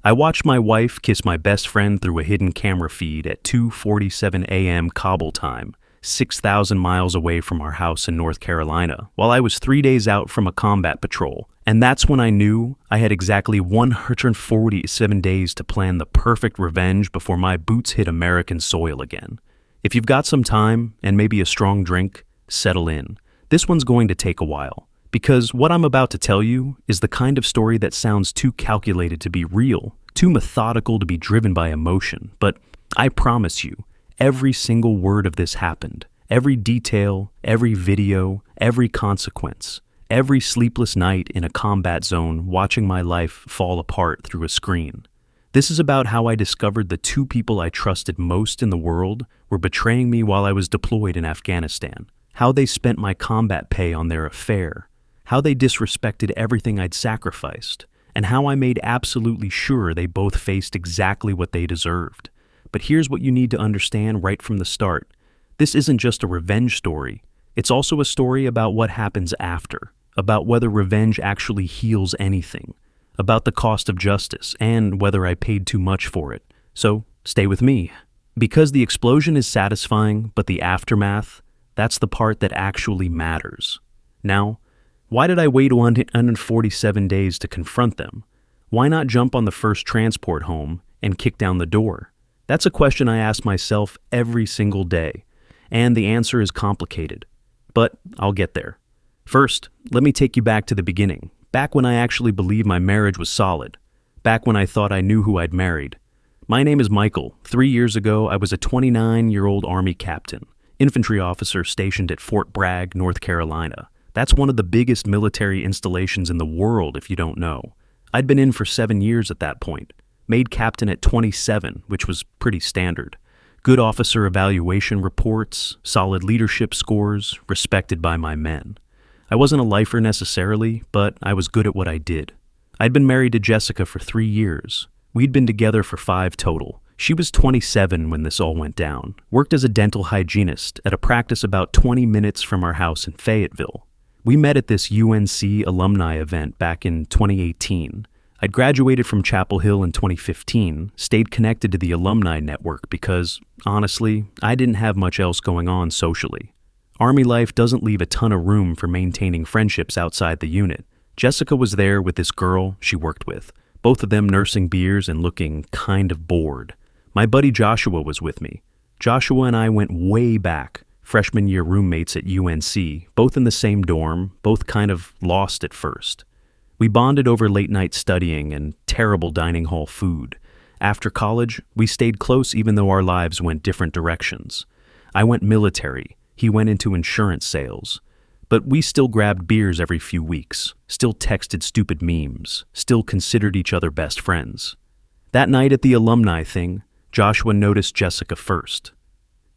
I watched my wife kiss my best friend through a hidden camera feed at 2:47 a.m. Kabul time, 6,000 miles away from our house in North Carolina, while I was 3 days out from a combat patrol. And that's when I knew I had exactly 147 days to plan the perfect revenge before my boots hit American soil again. If you've got some time and maybe a strong drink, settle in. This one's going to take a while, because what I'm about to tell you is the kind of story that sounds too calculated to be real, too methodical to be driven by emotion. But I promise you, every single word of this happened. Every detail, every video, every consequence. Every sleepless night in a combat zone watching my life fall apart through a screen. This is about how I discovered the two people I trusted most in the world were betraying me while I was deployed in Afghanistan. How they spent my combat pay on their affair. How they disrespected everything I'd sacrificed. And how I made absolutely sure they both faced exactly what they deserved. But here's what you need to understand right from the start. This isn't just a revenge story. It's also a story about what happens after. About whether revenge actually heals anything, about the cost of justice, and whether I paid too much for it. So, stay with me. Because the explosion is satisfying, but the aftermath, that's the part that actually matters. Now, why did I wait 147 days to confront them? Why not jump on the first transport home and kick down the door? That's a question I ask myself every single day, and the answer is complicated. But I'll get there. First, let me take you back to the beginning, back when I actually believed my marriage was solid, back when I thought I knew who I'd married. My name is Michael. 3 years ago, I was a 29-year-old Army captain, infantry officer stationed at Fort Bragg, North Carolina. That's one of the biggest military installations in the world, if you don't know. I'd been in for 7 years at that point, made captain at 27, which was pretty standard. Good officer evaluation reports, solid leadership scores, respected by my men. I wasn't a lifer necessarily, but I was good at what I did. I'd been married to Jessica for 3 years. We'd been together for 5 total. She was 27 when this all went down, worked as a dental hygienist at a practice about 20 minutes from our house in Fayetteville. We met at this UNC alumni event back in 2018. I'd graduated from Chapel Hill in 2015, stayed connected to the alumni network because, honestly, I didn't have much else going on socially. Army life doesn't leave a ton of room for maintaining friendships outside the unit. Jessica was there with this girl she worked with, both of them nursing beers and looking kind of bored. My buddy Joshua was with me. Joshua and I went way back, freshman year roommates at UNC, both in the same dorm, both kind of lost at first. We bonded over late night studying and terrible dining hall food. After college, we stayed close even though our lives went different directions. I went military. He went into insurance sales. But we still grabbed beers every few weeks, still texted stupid memes, still considered each other best friends. That night at the alumni thing, Joshua noticed Jessica first.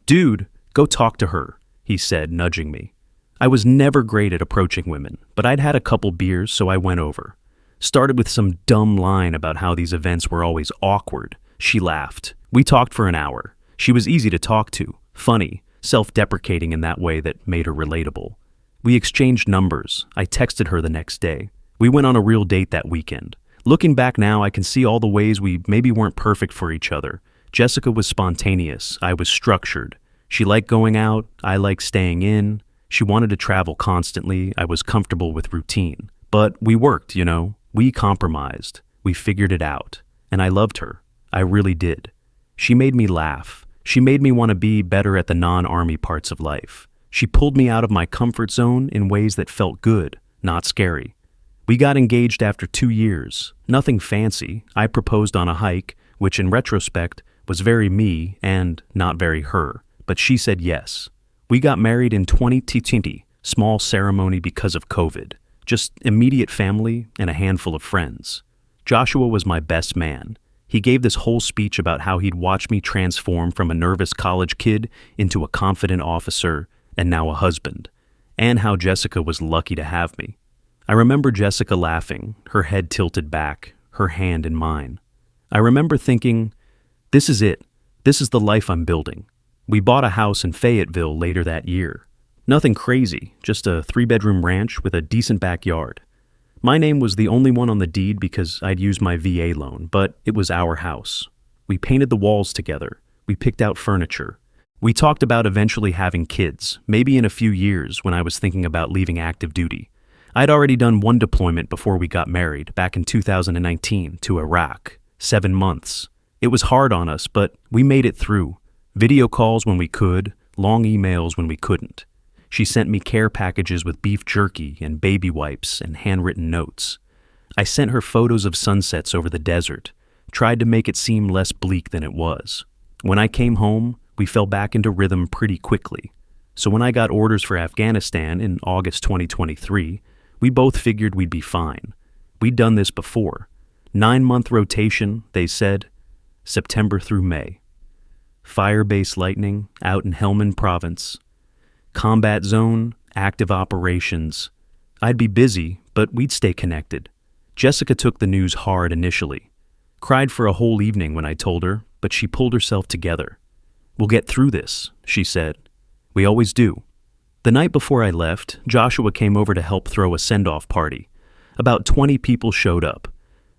"Dude, go talk to her," he said, nudging me. I was never great at approaching women, but I'd had a couple beers, so I went over. Started with some dumb line about how these events were always awkward. She laughed. We talked for an hour. She was easy to talk to, funny, self-deprecating in that way that made her relatable. We exchanged numbers. I texted her the next day. We went on a real date that weekend. Looking back now, I can see all the ways we maybe weren't perfect for each other. Jessica was spontaneous. I was structured. She liked going out. I liked staying in. She wanted to travel constantly. I was comfortable with routine. But we worked, you know. We compromised. We figured it out. And I loved her. I really did. She made me laugh. She made me want to be better at the non-army parts of life. She pulled me out of my comfort zone in ways that felt good, not scary. We got engaged after 2 years. Nothing fancy. I proposed on a hike, which in retrospect was very me and not very her. But she said yes. We got married in 2020, small ceremony because of COVID. Just immediate family and a handful of friends. Joshua was my best man. He gave this whole speech about how he'd watched me transform from a nervous college kid into a confident officer and now a husband, and how Jessica was lucky to have me. I remember Jessica laughing, her head tilted back, her hand in mine. I remember thinking, this is it. This is the life I'm building. We bought a house in Fayetteville later that year. Nothing crazy, just a 3-bedroom ranch with a decent backyard. My name was the only one on the deed because I'd used my VA loan, but it was our house. We painted the walls together. We picked out furniture. We talked about eventually having kids, maybe in a few years when I was thinking about leaving active duty. I'd already done one deployment before we got married, back in 2019, to Iraq. 7 months. It was hard on us, but we made it through. Video calls when we could, long emails when we couldn't. She sent me care packages with beef jerky and baby wipes and handwritten notes. I sent her photos of sunsets over the desert, tried to make it seem less bleak than it was. When I came home, we fell back into rhythm pretty quickly. So when I got orders for Afghanistan in August 2023, we both figured we'd be fine. We'd done this before. 9-month rotation, they said, September through May. Fire-based lightning out in Helmand Province. Combat zone, active operations. I'd be busy, but we'd stay connected. Jessica took the news hard initially. Cried for a whole evening when I told her, but she pulled herself together. We'll get through this, she said. We always do. The night before I left, Joshua came over to help throw a send-off party. About 20 people showed up.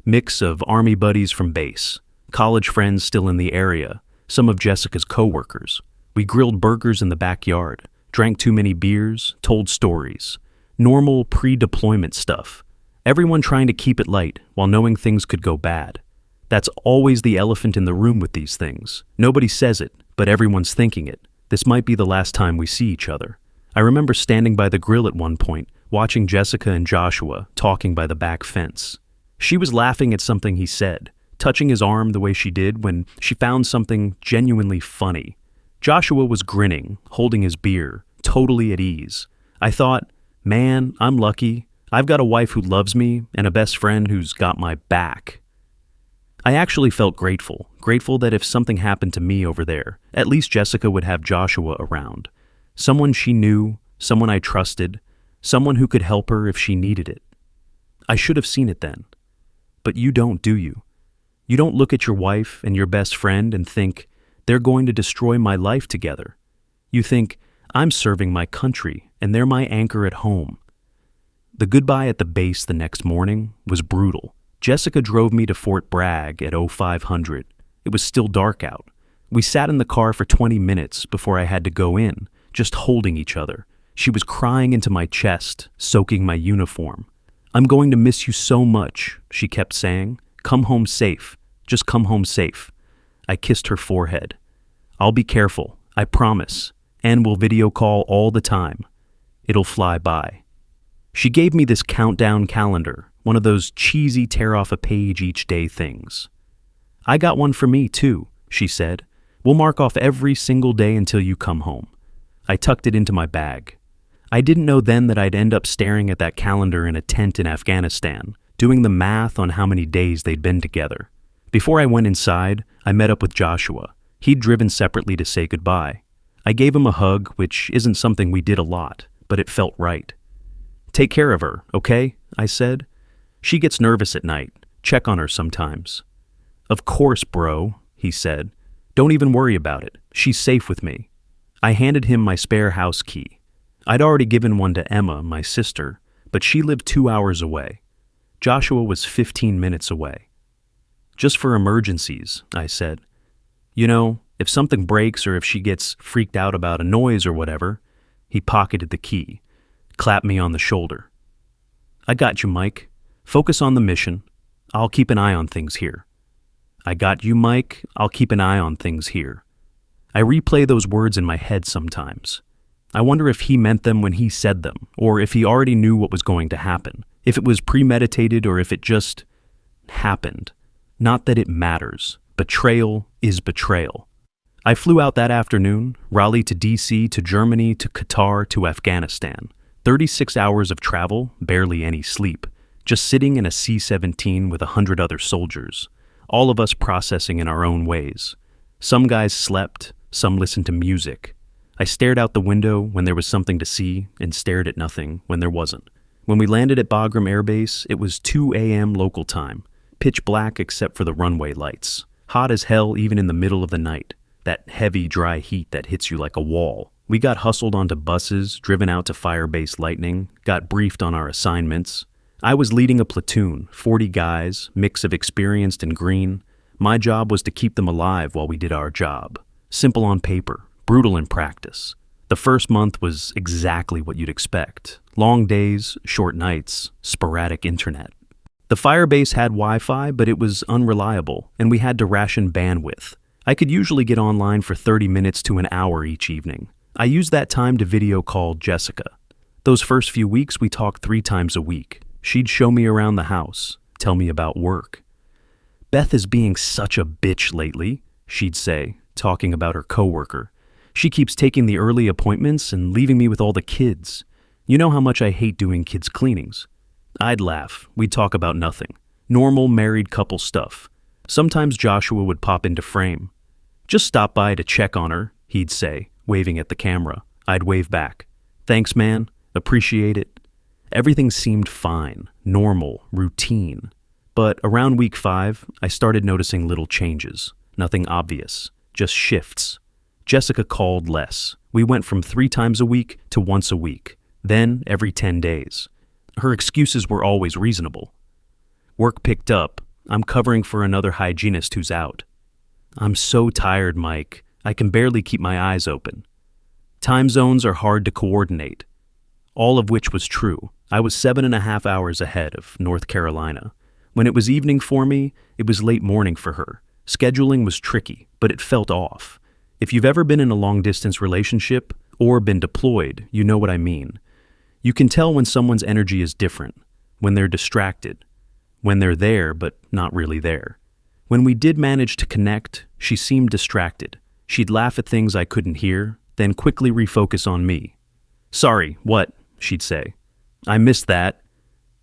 Mix of Army buddies from base, college friends still in the area, some of Jessica's co-workers. We grilled burgers in the backyard. Drank too many beers, told stories. Normal pre-deployment stuff. Everyone trying to keep it light while knowing things could go bad. That's always the elephant in the room with these things. Nobody says it, but everyone's thinking it. This might be the last time we see each other. I remember standing by the grill at one point, watching Jessica and Joshua talking by the back fence. She was laughing at something he said, touching his arm the way she did when she found something genuinely funny. Joshua was grinning, holding his beer, totally at ease. I thought, man, I'm lucky. I've got a wife who loves me and a best friend who's got my back. I actually felt grateful that if something happened to me over there, at least Jessica would have Joshua around. Someone she knew, someone I trusted, someone who could help her if she needed it. I should have seen it then. But you don't, do you? You don't look at your wife and your best friend and think, they're going to destroy my life together. You think, I'm serving my country, and they're my anchor at home. The goodbye at the base the next morning was brutal. Jessica drove me to Fort Bragg at 0500. It was still dark out. We sat in the car for 20 minutes before I had to go in, just holding each other. She was crying into my chest, soaking my uniform. I'm going to miss you so much, she kept saying. Come home safe. Just come home safe. I kissed her forehead. I'll be careful, I promise, and we'll video call all the time. It'll fly by. She gave me this countdown calendar, one of those cheesy tear-off-a-page each day things. I got one for me, too, she said. We'll mark off every single day until you come home. I tucked it into my bag. I didn't know then that I'd end up staring at that calendar in a tent in Afghanistan, doing the math on how many days they'd been together. Before I went inside, I met up with Joshua. He'd driven separately to say goodbye. I gave him a hug, which isn't something we did a lot, but it felt right. Take care of her, okay? I said. She gets nervous at night. Check on her sometimes. Of course, bro, he said. Don't even worry about it. She's safe with me. I handed him my spare house key. I'd already given one to Emma, my sister, but she lived 2 hours away. Joshua was 15 minutes away. Just for emergencies, I said. You know, if something breaks or if she gets freaked out about a noise or whatever. He pocketed the key, clapped me on the shoulder. I got you, Mike. Focus on the mission. I'll keep an eye on things here. I got you, Mike. I'll keep an eye on things here. I replay those words in my head sometimes. I wonder if he meant them when he said them, or if he already knew what was going to happen, if it was premeditated or if it just happened. Not that it matters. Betrayal is betrayal. I flew out that afternoon, Raleigh to DC, to Germany, to Qatar, to Afghanistan. 36 hours of travel, barely any sleep. Just sitting in a C-17 with 100 other soldiers. All of us processing in our own ways. Some guys slept, some listened to music. I stared out the window when there was something to see and stared at nothing when there wasn't. When we landed at Bagram Air Base, it was 2 a.m. local time. Pitch black except for the runway lights. Hot as hell even in the middle of the night. That heavy, dry heat that hits you like a wall. We got hustled onto buses, driven out to fire-based lightning, got briefed on our assignments. I was leading a platoon, 40 guys, mix of experienced and green. My job was to keep them alive while we did our job. Simple on paper, brutal in practice. The first month was exactly what you'd expect. Long days, short nights, sporadic internet. The fire base had Wi-Fi, but it was unreliable, and we had to ration bandwidth. I could usually get online for 30 minutes to an hour each evening. I used that time to video call Jessica. Those first few weeks, we talked 3 times a week. She'd show me around the house, tell me about work. "Beth is being such a bitch lately," she'd say, talking about her coworker. "She keeps taking the early appointments and leaving me with all the kids. You know how much I hate doing kids' cleanings." I'd laugh. We'd talk about nothing. Normal married couple stuff. Sometimes Joshua would pop into frame. "Just stop by to check on her," he'd say, waving at the camera. I'd wave back. "Thanks, man. Appreciate it." Everything seemed fine, normal, routine. But around week 5, I started noticing little changes. Nothing obvious, just shifts. Jessica called less. We went from 3 times a week to once a week, then every 10 days. Her excuses were always reasonable. Work picked up. I'm covering for another hygienist who's out. "I'm so tired, Mike. I can barely keep my eyes open." Time zones are hard to coordinate. All of which was true. I was 7.5 hours ahead of North Carolina. When it was evening for me, it was late morning for her. Scheduling was tricky, but it felt off. If you've ever been in a long-distance relationship or been deployed, you know what I mean. You can tell when someone's energy is different, when they're distracted, when they're there but not really there. When we did manage to connect, she seemed distracted. She'd laugh at things I couldn't hear, then quickly refocus on me. "Sorry, what?" she'd say. "I missed that."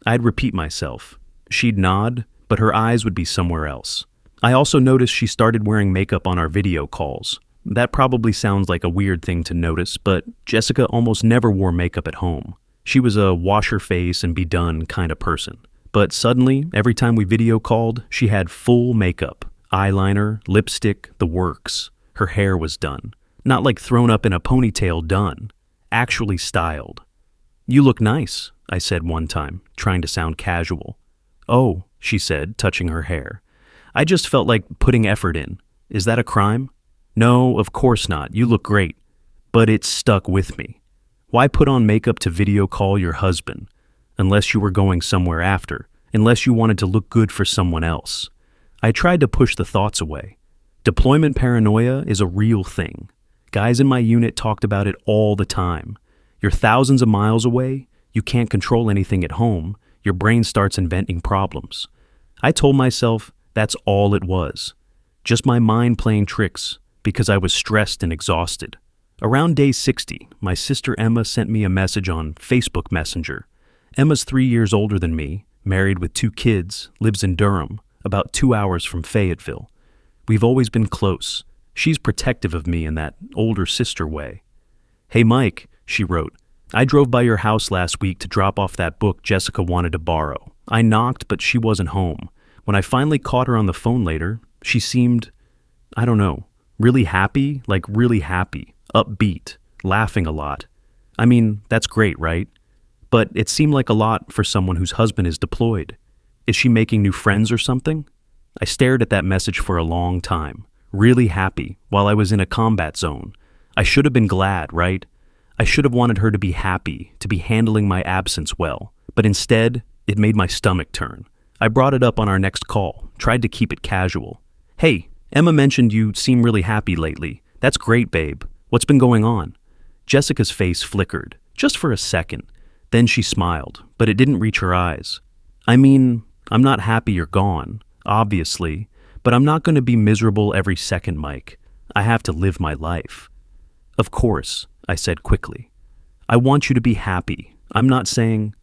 I'd repeat myself. She'd nod, but her eyes would be somewhere else. I also noticed she started wearing makeup on our video calls. That probably sounds like a weird thing to notice, but Jessica almost never wore makeup at home. She was a wash her face and be done kind of person. But suddenly, every time we video called, she had full makeup, eyeliner, lipstick, the works. Her hair was done. Not like thrown up in a ponytail done. Actually styled. "You look nice," I said one time, trying to sound casual. "Oh," she said, touching her hair. "I just felt like putting effort in. Is that a crime?" "No, of course not. You look great." But it stuck with me. Why put on makeup to video call your husband? Unless you were going somewhere after. Unless you wanted to look good for someone else. I tried to push the thoughts away. Deployment paranoia is a real thing. Guys in my unit talked about it all the time. You're thousands of miles away, you can't control anything at home, your brain starts inventing problems. I told myself that's all it was. Just my mind playing tricks because I was stressed and exhausted. Around day 60, my sister Emma sent me a message on Facebook Messenger. Emma's 3 years older than me, married with 2 kids, lives in Durham, about 2 hours from Fayetteville. We've always been close. She's protective of me in that older sister way. "Hey Mike," she wrote, "I drove by your house last week to drop off that book Jessica wanted to borrow. I knocked, but she wasn't home. When I finally caught her on the phone later, she seemed, I don't know, really happy, like really happy, upbeat, laughing a lot. I mean, that's great, right? But it seemed like a lot for someone whose husband is deployed. Is she making new friends or something?" I stared at that message for a long time, really happy, while I was in a combat zone. I should have been glad, right? I should have wanted her to be happy, to be handling my absence well. But instead, it made my stomach turn. I brought it up on our next call, tried to keep it casual. "Hey, Emma mentioned you seem really happy lately. That's great, babe. What's been going on?" Jessica's face flickered, just for a second. Then she smiled, but it didn't reach her eyes. "I mean, I'm not happy you're gone, obviously, but I'm not going to be miserable every second, Mike. I have to live my life." "Of course," I said quickly. "I want you to be happy. I'm not saying..."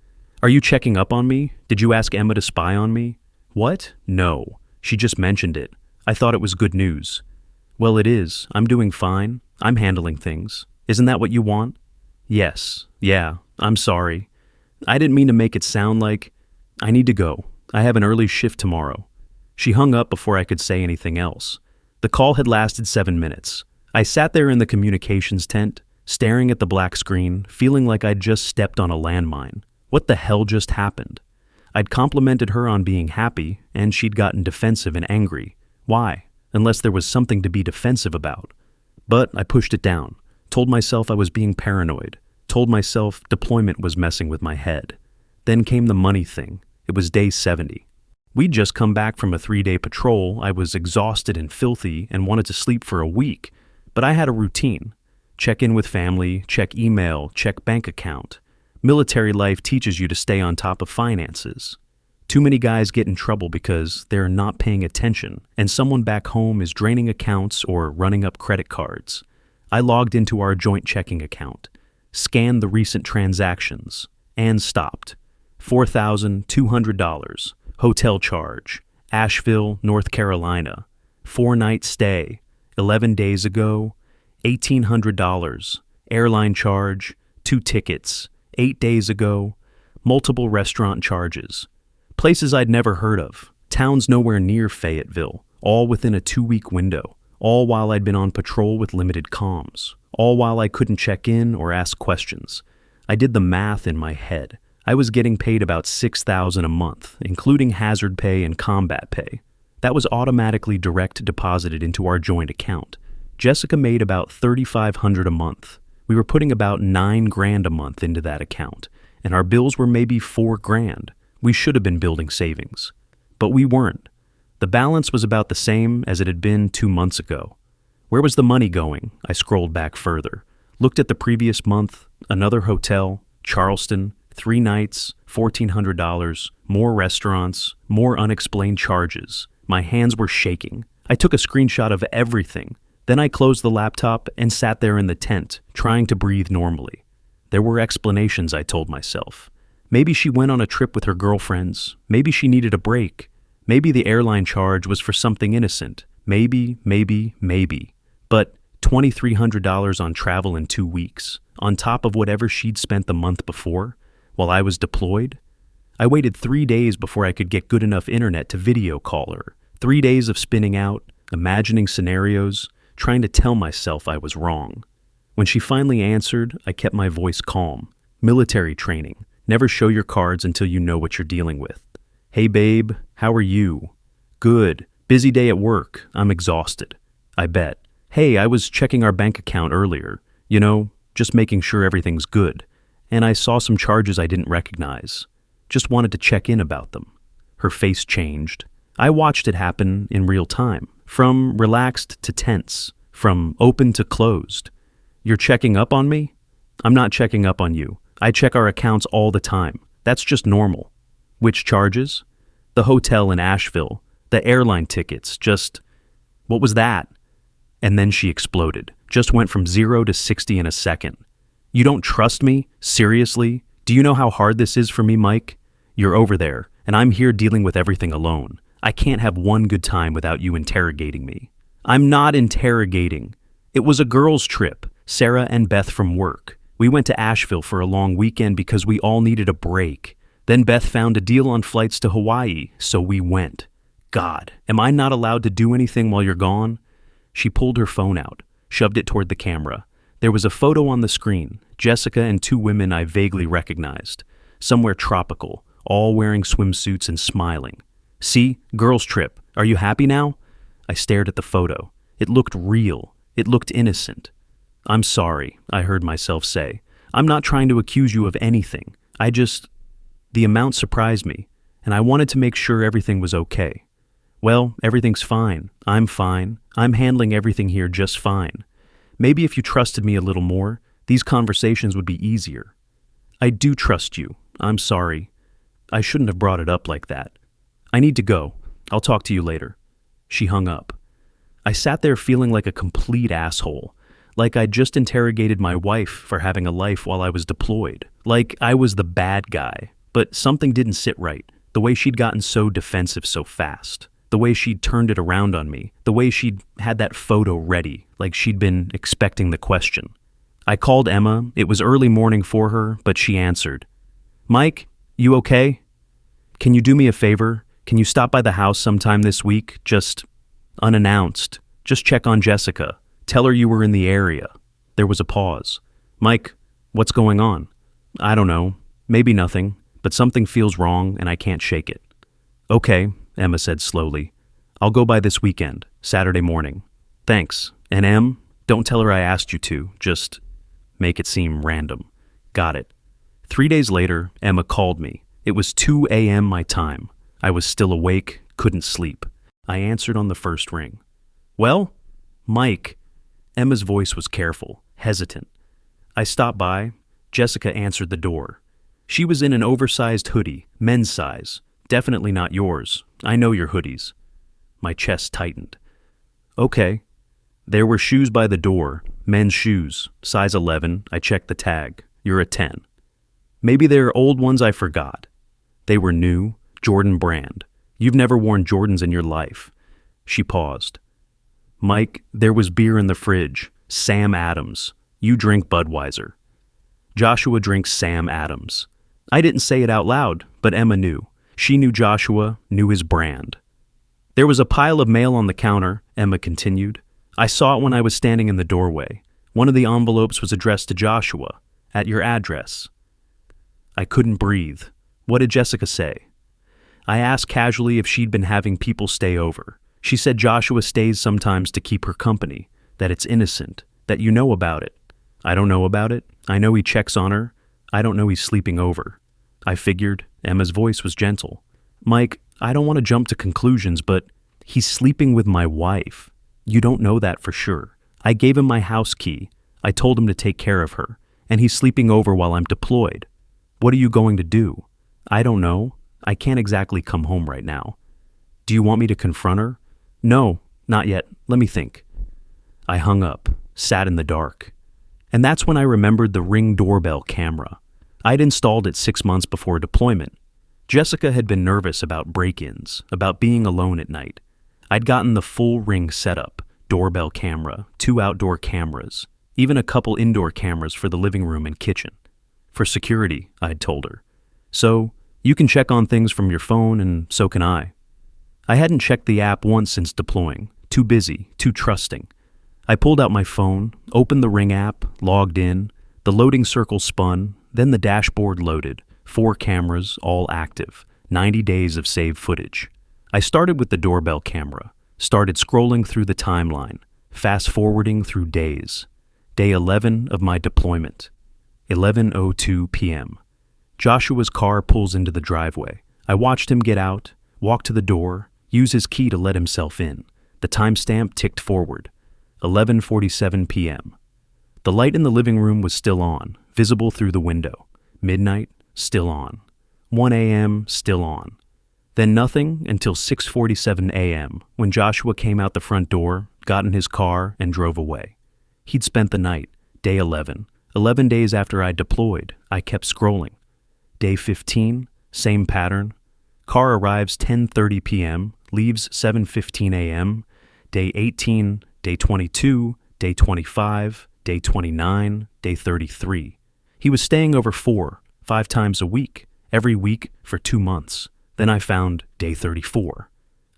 "Are you checking up on me? Did you ask Emma to spy on me?" "What? No. She just mentioned it. I thought it was good news." "Well, it is. I'm doing fine. I'm handling things. Isn't that what you want?" "Yes. Yeah. I'm sorry. I didn't mean to make it sound like..." "I need to go. I have an early shift tomorrow." She hung up before I could say anything else. The call had lasted 7 minutes. I sat there in the communications tent, staring at the black screen, feeling like I'd just stepped on a landmine. What the hell just happened? I'd complimented her on being happy, and she'd gotten defensive and angry. Why? Unless there was something to be defensive about. But I pushed it down, told myself I was being paranoid, told myself deployment was messing with my head. Then came the money thing. It was day 70. We'd just come back from a 3-day patrol. I was exhausted and filthy and wanted to sleep for a week, but I had a routine. Check in with family, check email, check bank account. Military life teaches you to stay on top of finances. Too many guys get in trouble because they're not paying attention, and someone back home is draining accounts or running up credit cards. I logged into our joint checking account, scanned the recent transactions, and stopped. $4,200. Hotel charge. Asheville, North Carolina. 4-night stay. 11 days ago. $1,800. Airline charge. 2 tickets. 8 days ago. Multiple restaurant charges. Places I'd never heard of. Towns nowhere near Fayetteville. All within a 2-week window. All while I'd been on patrol with limited comms. All while I couldn't check in or ask questions. I did the math in my head. I was getting paid about $6,000 a month, including hazard pay and combat pay. That was automatically direct deposited into our joint account. Jessica made about $3,500 a month. We were putting about $9,000 a month into that account, and our bills were maybe $4,000. We should have been building savings. But we weren't. The balance was about the same as it had been 2 months ago. Where was the money going? I scrolled back further. Looked at the previous month, another hotel, Charleston, 3 nights, $1,400, more restaurants, more unexplained charges. My hands were shaking. I took a screenshot of everything. Then I closed the laptop and sat there in the tent, trying to breathe normally. There were explanations, I told myself. Maybe she went on a trip with her girlfriends. Maybe she needed a break. Maybe the airline charge was for something innocent. Maybe. But $2,300 on travel in 2 weeks, on top of whatever she'd spent the month before, while I was deployed? I waited 3 days before I could get good enough internet to video call her. 3 days of spinning out, imagining scenarios, trying to tell myself I was wrong. When she finally answered, I kept my voice calm. Military training. Never show your cards until you know what you're dealing with. Hey babe, how are you? Good. Busy day at work. I'm exhausted. I bet. Hey, I was checking our bank account earlier. Just making sure everything's good. And I saw some charges I didn't recognize. Just wanted to check in about them. Her face changed. I watched it happen in real time, from relaxed to tense, from open to closed. You're checking up on me? I'm not checking up on you. I check our accounts all the time. That's just normal. Which charges? The hotel in Asheville, the airline tickets, what was that? And then she exploded. Just went from 0 to 60 in a second. You don't trust me? Seriously? Do you know how hard this is for me, Mike? You're over there, and I'm here dealing with everything alone. I can't have one good time without you interrogating me. I'm not interrogating. It was a girls' trip, Sarah and Beth from work. We went to Asheville for a long weekend because we all needed a break. Then Beth found a deal on flights to Hawaii, so we went. God, am I not allowed to do anything while you're gone? She pulled her phone out, shoved it toward the camera. There was a photo on the screen, Jessica and 2 women I vaguely recognized, somewhere tropical, all wearing swimsuits and smiling. See, girls' trip. Are you happy now? I stared at the photo. It looked real. It looked innocent. I'm sorry, I heard myself say. I'm not trying to accuse you of anything. The amount surprised me, and I wanted to make sure everything was okay. Well, everything's fine. I'm fine. I'm handling everything here just fine. Maybe if you trusted me a little more, these conversations would be easier. I do trust you. I'm sorry. I shouldn't have brought it up like that. I need to go. I'll talk to you later. She hung up. I sat there feeling like a complete asshole, like I'd just interrogated my wife for having a life while I was deployed, like I was the bad guy. But something didn't sit right, the way she'd gotten so defensive so fast. The way she'd turned it around on me, the way she'd had that photo ready, like she'd been expecting the question. I called Emma. It was early morning for her, but she answered. Mike, you okay? Can you do me a favor? Can you stop by the house sometime this week? Just unannounced. Just check on Jessica. Tell her you were in the area. There was a pause. Mike, what's going on? I don't know. Maybe nothing. but something feels wrong and I can't shake it. Okay, Emma said slowly. I'll go by this weekend, Saturday morning. Thanks. And Em, don't tell her I asked you to, just make it seem random. Got it. 3 days later, Emma called me. It was 2 a.m. my time. I was still awake, couldn't sleep. I answered on the first ring. Well? Mike. Emma's voice was careful, hesitant. I stopped by. Jessica answered the door. She was in an oversized hoodie, men's size. Definitely not yours. I know your hoodies. My chest tightened. Okay. There were shoes by the door, men's shoes, size 11. I checked the tag. You're a 10. Maybe they're old ones I forgot. They were new, Jordan brand. You've never worn Jordans in your life. She paused. Mike, there was beer in the fridge. Sam Adams. You drink Budweiser. Joshua drinks Sam Adams. I didn't say it out loud, but Emma knew. She knew Joshua, knew his brand. There was a pile of mail on the counter, Emma continued. I saw it when I was standing in the doorway. One of the envelopes was addressed to Joshua, at your address. I couldn't breathe. What did Jessica say? I asked casually if she'd been having people stay over. She said Joshua stays sometimes to keep her company, that it's innocent, that you know about it. I don't know about it. I know he checks on her. I don't know he's sleeping over. I figured. Emma's voice was gentle. Mike, I don't want to jump to conclusions, but he's sleeping with my wife. You don't know that for sure. I gave him my house key. I told him to take care of her, and he's sleeping over while I'm deployed. What are you going to do? I don't know. I can't exactly come home right now. Do you want me to confront her? No, not yet. Let me think. I hung up, sat in the dark. And that's when I remembered the Ring doorbell camera. I'd installed it 6 months before deployment. Jessica had been nervous about break-ins, about being alone at night. I'd gotten the full Ring setup, doorbell camera, 2 outdoor cameras, even a couple indoor cameras for the living room and kitchen. For security, I'd told her. So, you can check on things from your phone, and so can I. I hadn't checked the app once since deploying. Too busy, too trusting. I pulled out my phone, opened the Ring app, logged in. The loading circle spun, then the dashboard loaded. 4 cameras, all active. 90 days of saved footage. I started with the doorbell camera. Started scrolling through the timeline. Fast-forwarding through days. Day 11 of my deployment. 11:02 p.m. Joshua's car pulls into the driveway. I watched him get out, walk to the door, use his key to let himself in. The timestamp ticked forward. 11:47 p.m. The light in the living room was still on, visible through the window. Midnight, still on. 1 a.m., still on. Then nothing until 6:47 a.m., when Joshua came out the front door, got in his car, and drove away. He'd spent the night, day 11. 11 days after I deployed, I kept scrolling. Day 15, same pattern. Car arrives 10:30 p.m., leaves 7:15 a.m. Day 18, day 22, day 25, day 29, day 33. He was staying over 5 times a week, every week for 2 months. Then I found day 34.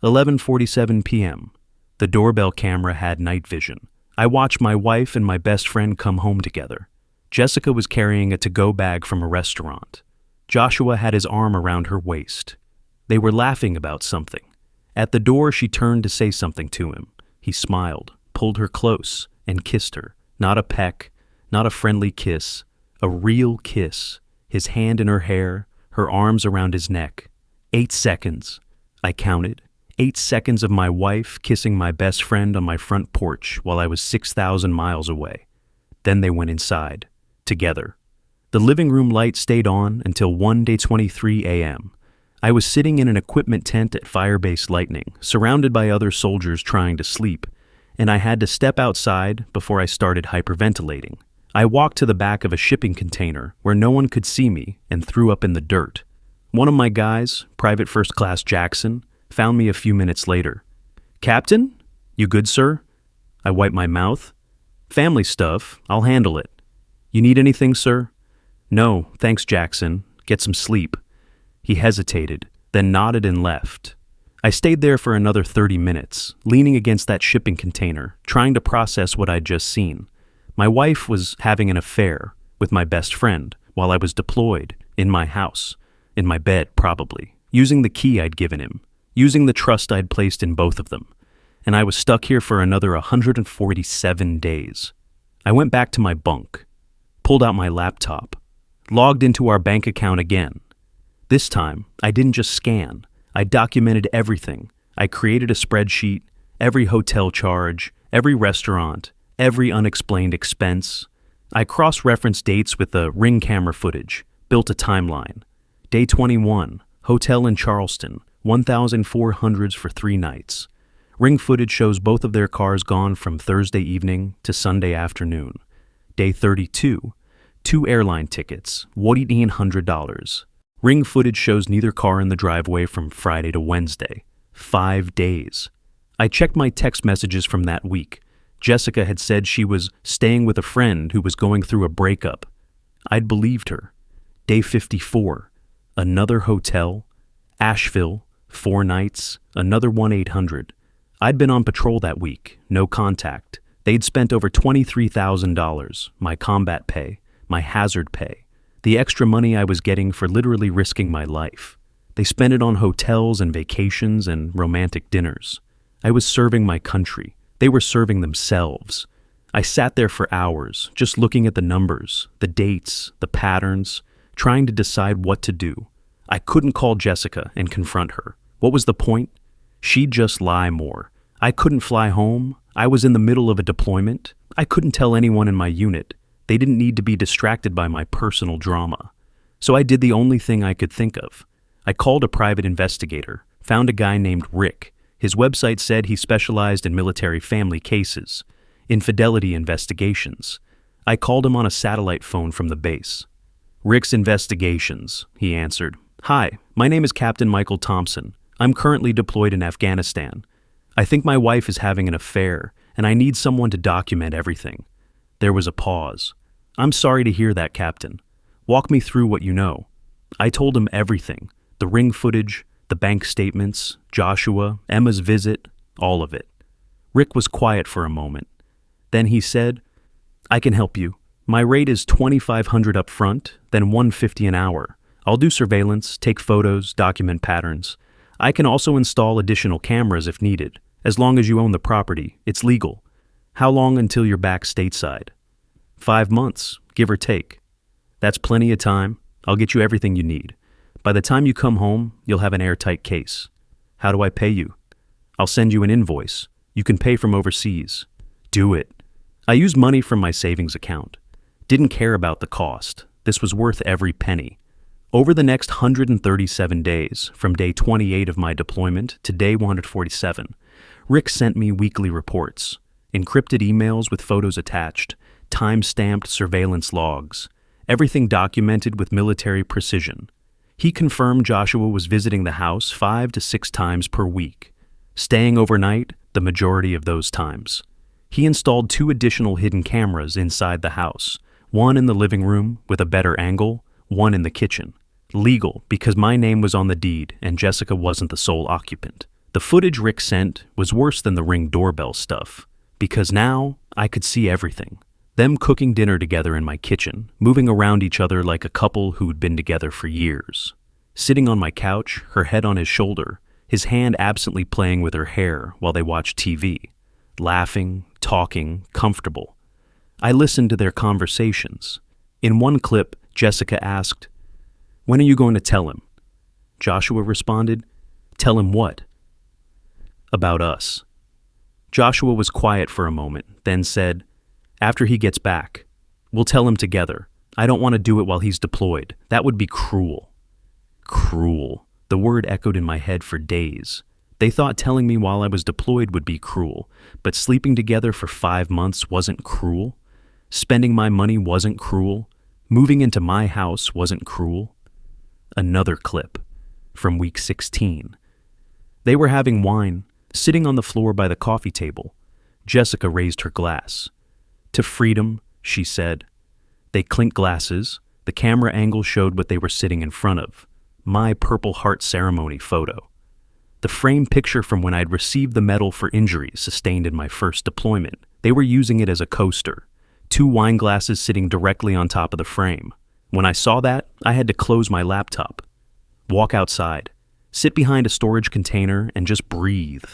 11:47 p.m. The doorbell camera had night vision. I watched my wife and my best friend come home together. Jessica was carrying a to-go bag from a restaurant. Joshua had his arm around her waist. They were laughing about something. At the door, she turned to say something to him. He smiled, pulled her close, and kissed her. Not a peck, not a friendly kiss, a real kiss. His hand in her hair, her arms around his neck. 8 seconds. I counted. 8 seconds of my wife kissing my best friend on my front porch while I was 6,000 miles away. Then they went inside, together. The living room light stayed on until 1:23 a.m. I was sitting in an equipment tent at Firebase Lightning, surrounded by other soldiers trying to sleep, and I had to step outside before I started hyperventilating. I walked to the back of a shipping container where no one could see me and threw up in the dirt. One of my guys, Private First Class Jackson, found me a few minutes later. "Captain? You good, sir?" I wiped my mouth. "Family stuff. I'll handle it." "You need anything, sir?" "No, thanks, Jackson. Get some sleep." He hesitated, then nodded and left. I stayed there for another 30 minutes, leaning against that shipping container, trying to process what I'd just seen. My wife was having an affair with my best friend while I was deployed in my house. In my bed, probably. Using the key I'd given him. Using the trust I'd placed in both of them. And I was stuck here for another 147 days. I went back to my bunk. Pulled out my laptop. Logged into our bank account again. This time, I didn't just scan. I documented everything. I created a spreadsheet, every hotel charge, every restaurant, every unexplained expense. I cross-referenced dates with the Ring camera footage, built a timeline. Day 21, hotel in Charleston, 1,400s for 3 nights. Ring footage shows both of their cars gone from Thursday evening to Sunday afternoon. Day 32, 2 airline tickets, $1,800. Ring footage shows neither car in the driveway from Friday to Wednesday. 5 days. I checked my text messages from that week. Jessica had said she was staying with a friend who was going through a breakup. I'd believed her. Day 54. Another hotel. Asheville. 4 nights. Another 1-800. I'd been on patrol that week. No contact. They'd spent over $23,000. My combat pay. My hazard pay. The extra money I was getting for literally risking my life. They spent it on hotels and vacations and romantic dinners. I was serving my country. They were serving themselves. I sat there for hours, just looking at the numbers, the dates, the patterns, trying to decide what to do. I couldn't call Jessica and confront her. What was the point? She'd just lie more. I couldn't fly home. I was in the middle of a deployment. I couldn't tell anyone in my unit. They didn't need to be distracted by my personal drama. So I did the only thing I could think of. I called a private investigator, found a guy named Rick. His website said he specialized in military family cases, infidelity investigations. I called him on a satellite phone from the base. Rick's Investigations, he answered. Hi, my name is Captain Michael Thompson. I'm currently deployed in Afghanistan. I think my wife is having an affair, and I need someone to document everything. There was a pause. I'm sorry to hear that, Captain. Walk me through what you know. I told him everything. The ring footage, the bank statements, Joshua, Emma's visit, all of it. Rick was quiet for a moment. Then he said, I can help you. My rate is $2,500 up front, then $150 an hour. I'll do surveillance, take photos, document patterns. I can also install additional cameras if needed. As long as you own the property, it's legal. How long until you're back stateside? 5 months, give or take. That's plenty of time. I'll get you everything you need. By the time you come home, you'll have an airtight case. How do I pay you? I'll send you an invoice. You can pay from overseas. Do it. I used money from my savings account. Didn't care about the cost. This was worth every penny. Over the next 137 days, from day 28 of my deployment to day 147, Rick sent me weekly reports, encrypted emails with photos attached, time-stamped surveillance logs, everything documented with military precision. He confirmed Joshua was visiting the house 5 to 6 times per week, staying overnight the majority of those times. He installed 2 additional hidden cameras inside the house, one in the living room with a better angle, one in the kitchen. Legal, because my name was on the deed and Jessica wasn't the sole occupant. The footage Rick sent was worse than the Ring doorbell stuff, because now I could see everything. Them cooking dinner together in my kitchen, moving around each other like a couple who'd been together for years. Sitting on my couch, her head on his shoulder, his hand absently playing with her hair while they watched TV. Laughing, talking, comfortable. I listened to their conversations. In one clip, Jessica asked, "When are you going to tell him?" Joshua responded, "Tell him what?" About us. Joshua was quiet for a moment, then said, "After he gets back. We'll tell him together. I don't want to do it while he's deployed. That would be cruel." Cruel. The word echoed in my head for days. They thought telling me while I was deployed would be cruel, but sleeping together for 5 months wasn't cruel. Spending my money wasn't cruel. Moving into my house wasn't cruel. Another clip from week 16. They were having wine, sitting on the floor by the coffee table. Jessica raised her glass. "To freedom," she said. They clinked glasses. The camera angle showed what they were sitting in front of. My Purple Heart ceremony photo. The framed picture from when I'd received the medal for injuries sustained in my first deployment. They were using it as a coaster. 2 wine glasses sitting directly on top of the frame. When I saw that, I had to close my laptop. Walk outside. Sit behind a storage container and just breathe.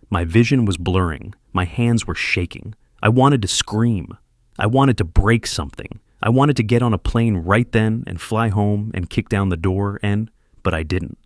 My vision was blurring. My hands were shaking. I wanted to scream. I wanted to break something. I wanted to get on a plane right then and fly home and kick down the door but I didn't.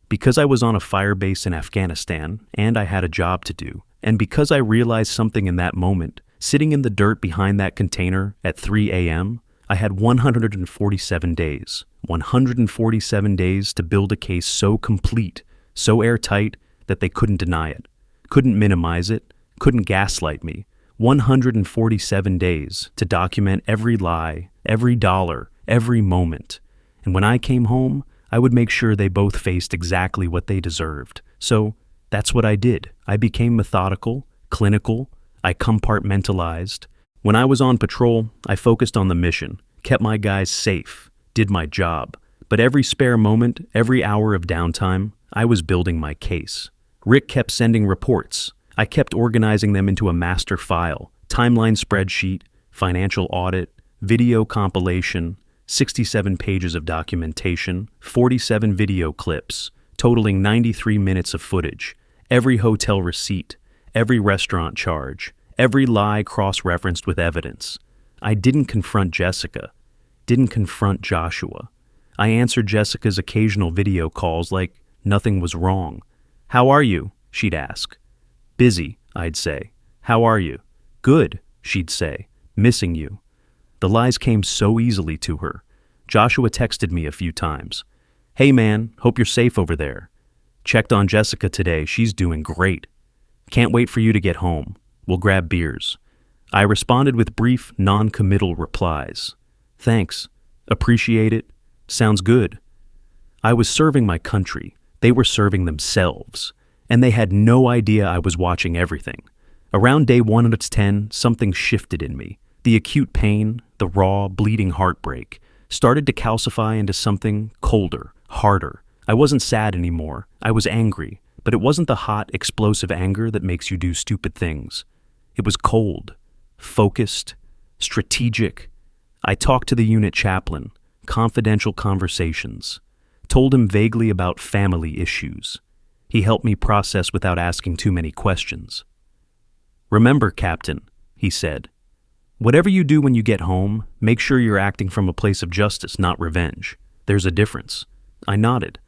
Because I was on a fire base in Afghanistan and I had a job to do, and because I realized something in that moment, sitting in the dirt behind that container at 3 a.m., I had 147 days. 147 days to build a case so complete, so airtight that they couldn't deny it, couldn't minimize it, couldn't gaslight me. 147 days to document every lie, every dollar, every moment. And when I came home, I would make sure they both faced exactly what they deserved. So that's what I did. I became methodical, clinical, I compartmentalized. When I was on patrol, I focused on the mission, kept my guys safe, did my job. But every spare moment, every hour of downtime, I was building my case. Rick kept sending reports. I kept organizing them into a master file, timeline spreadsheet, financial audit, video compilation, 67 pages of documentation, 47 video clips, totaling 93 minutes of footage, every hotel receipt, every restaurant charge, every lie cross-referenced with evidence. I didn't confront Jessica, didn't confront Joshua. I answered Jessica's occasional video calls like nothing was wrong. "How are you?" she'd ask. "Busy," I'd say. "How are you?" "Good," she'd say. "Missing you." The lies came so easily to her. Joshua texted me a few times. "Hey man, hope you're safe over there. Checked on Jessica today, she's doing great. Can't wait for you to get home. We'll grab beers." I responded with brief, non-committal replies. "Thanks. Appreciate it. Sounds good." I was serving my country. They were serving themselves. And they had no idea I was watching everything. Around day 110, something shifted in me. The acute pain, the raw, bleeding heartbreak, started to calcify into something colder, harder. I wasn't sad anymore. I was angry, but it wasn't the hot, explosive anger that makes you do stupid things. It was cold, focused, strategic. I talked to the unit chaplain, confidential conversations, told him vaguely about family issues. He helped me process without asking too many questions. "Remember, Captain," he said, "whatever you do when you get home, make sure you're acting from a place of justice, not revenge. There's a difference." I nodded,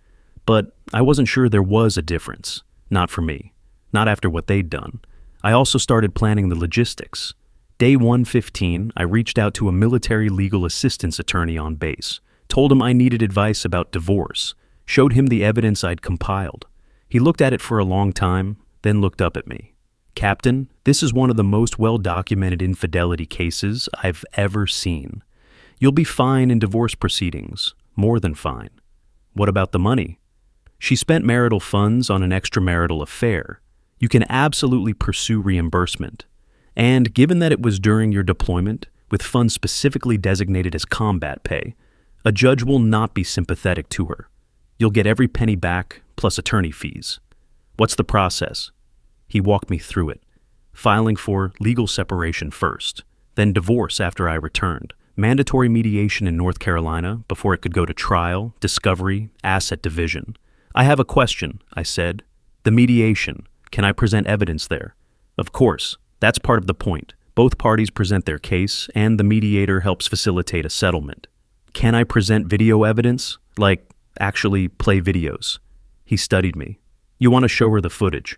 but I wasn't sure there was a difference. Not for me. Not after what they'd done. I also started planning the logistics. Day 115, I reached out to a military legal assistance attorney on base, told him I needed advice about divorce, showed him the evidence I'd compiled. He looked at it for a long time, then looked up at me. "Captain, this is one of the most well-documented infidelity cases I've ever seen. You'll be fine in divorce proceedings, more than fine." "What about the money?" "She spent marital funds on an extramarital affair. You can absolutely pursue reimbursement. And given that it was during your deployment, with funds specifically designated as combat pay, a judge will not be sympathetic to her. You'll get every penny back, plus attorney fees." "What's the process?" He walked me through it. Filing for legal separation first, then divorce after I returned, mandatory mediation in North Carolina before it could go to trial, discovery, asset division. "I have a question," I said. "The mediation, can I present evidence there?" "Of course, that's part of the point. Both parties present their case, and the mediator helps facilitate a settlement." "Can I present video evidence? Like, actually play videos?" He studied me. "You want to show her the footage?"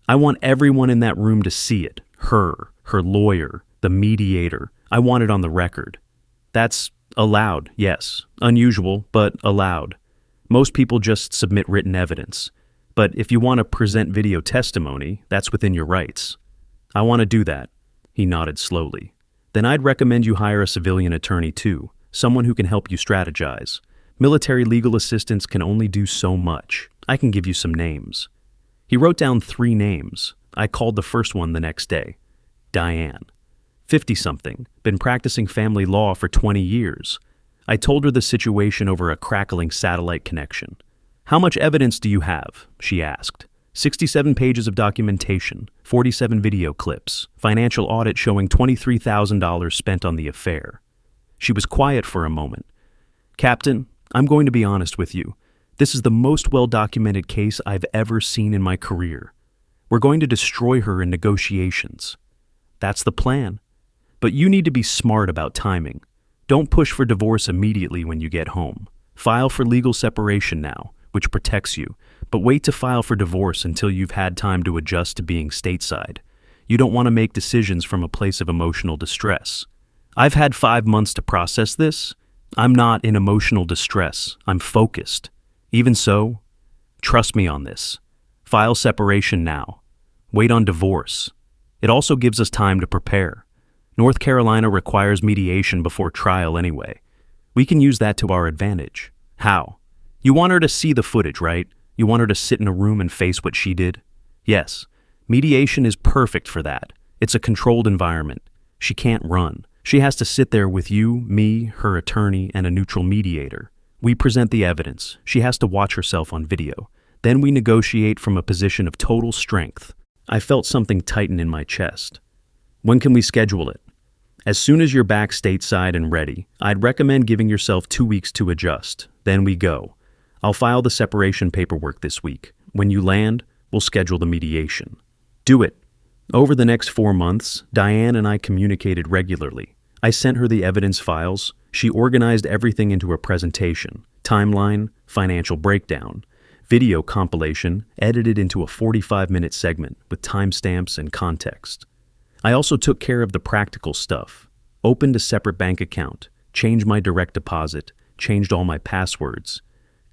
"I want everyone in that room to see it. Her lawyer, the mediator. I want it on the record." "That's allowed, yes. Unusual, but allowed. Most people just submit written evidence. But if you want to present video testimony, that's within your rights." "I want to do that." He nodded slowly. "Then I'd recommend you hire a civilian attorney too, someone who can help you strategize. Military legal assistants can only do so much. I can give you some names." He wrote down 3 names. I called the first one the next day. Diane. 50-something, been practicing family law for 20 years. I told her the situation over a crackling satellite connection. "How much evidence do you have?" she asked. 67 pages of documentation, 47 video clips, financial audit showing $23,000 spent on the affair. She was quiet for a moment. "Captain, I'm going to be honest with you. This is the most well-documented case I've ever seen in my career. We're going to destroy her in negotiations. That's the plan. But you need to be smart about timing. Don't push for divorce immediately when you get home. File for legal separation now, which protects you, but wait to file for divorce until you've had time to adjust to being stateside. You don't want to make decisions from a place of emotional distress. I've had 5 months to process this. I'm not in emotional distress. I'm focused. Even so, trust me on this. File separation now. Wait on divorce. It also gives us time to prepare. North Carolina requires mediation before trial anyway. We can use that to our advantage. How? You want her to see the footage, right? You want her to sit in a room and face what she did? Yes. Mediation is perfect for that. It's a controlled environment. She can't run. She has to sit there with you, me, her attorney, and a neutral mediator. We present the evidence. She has to watch herself on video. Then we negotiate from a position of total strength. I felt something tighten in my chest. When can we schedule it? As soon as you're back stateside and ready, I'd recommend giving yourself 2 weeks to adjust. Then we go. I'll file the separation paperwork this week. When you land, we'll schedule the mediation. Do it. Over the next 4 months, Diane and I communicated regularly. I sent her the evidence files. She organized everything into a presentation, timeline, financial breakdown, video compilation, edited into a 45-minute segment with timestamps and context. I also took care of the practical stuff, opened a separate bank account, changed my direct deposit, changed all my passwords,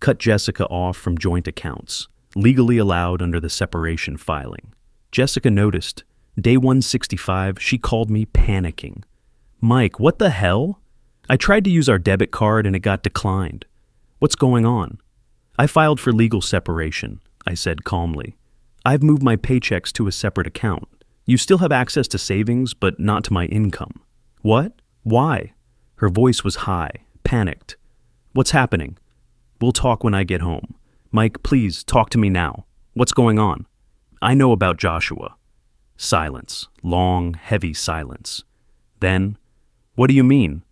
cut Jessica off from joint accounts, legally allowed under the separation filing. Jessica noticed. Day 165, she called me panicking. Mike, what the hell? I tried to use our debit card and it got declined. What's going on? I filed for legal separation, I said calmly. I've moved my paychecks to a separate account. You still have access to savings, but not to my income. What? Why? Her voice was high, panicked. What's happening? We'll talk when I get home. Mike, please, talk to me now. What's going on? I know about Joshua. Silence. Long, heavy silence. Then, what do you mean?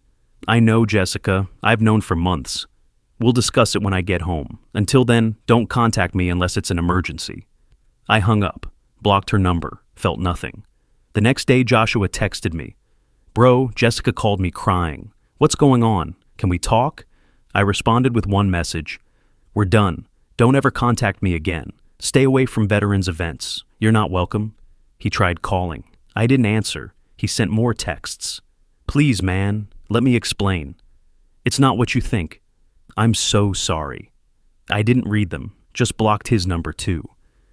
I know, Jessica. I've known for months. We'll discuss it when I get home. Until then, don't contact me unless it's an emergency. I hung up, blocked her number, felt nothing. The next day, Joshua texted me. Bro, Jessica called me crying. What's going on? Can we talk? I responded with one message. We're done. Don't ever contact me again. Stay away from veterans events. You're not welcome. He tried calling. I didn't answer. He sent more texts. Please, man, let me explain. It's not what you think. I'm so sorry. I didn't read them, just blocked his number too.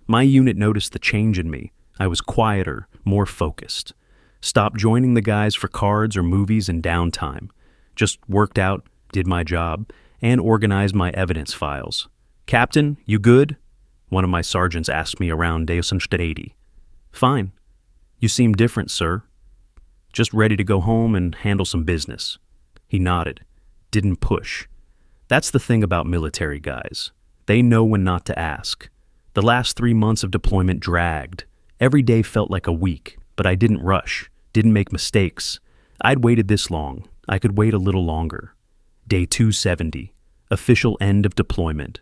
My unit noticed the change in me. I was quieter, more focused. Stopped joining the guys for cards or movies in downtime. Just worked out, did my job, and organized my evidence files. Captain, you good? One of my sergeants asked me around Day 180. Fine. You seem different, sir. Just ready to go home and handle some business. He nodded. Didn't push. That's the thing about military guys. They know when not to ask. The last 3 months of deployment dragged. Every day felt like a week, but I didn't rush, didn't make mistakes. I'd waited this long. I could wait a little longer. Day 270. Official end of deployment.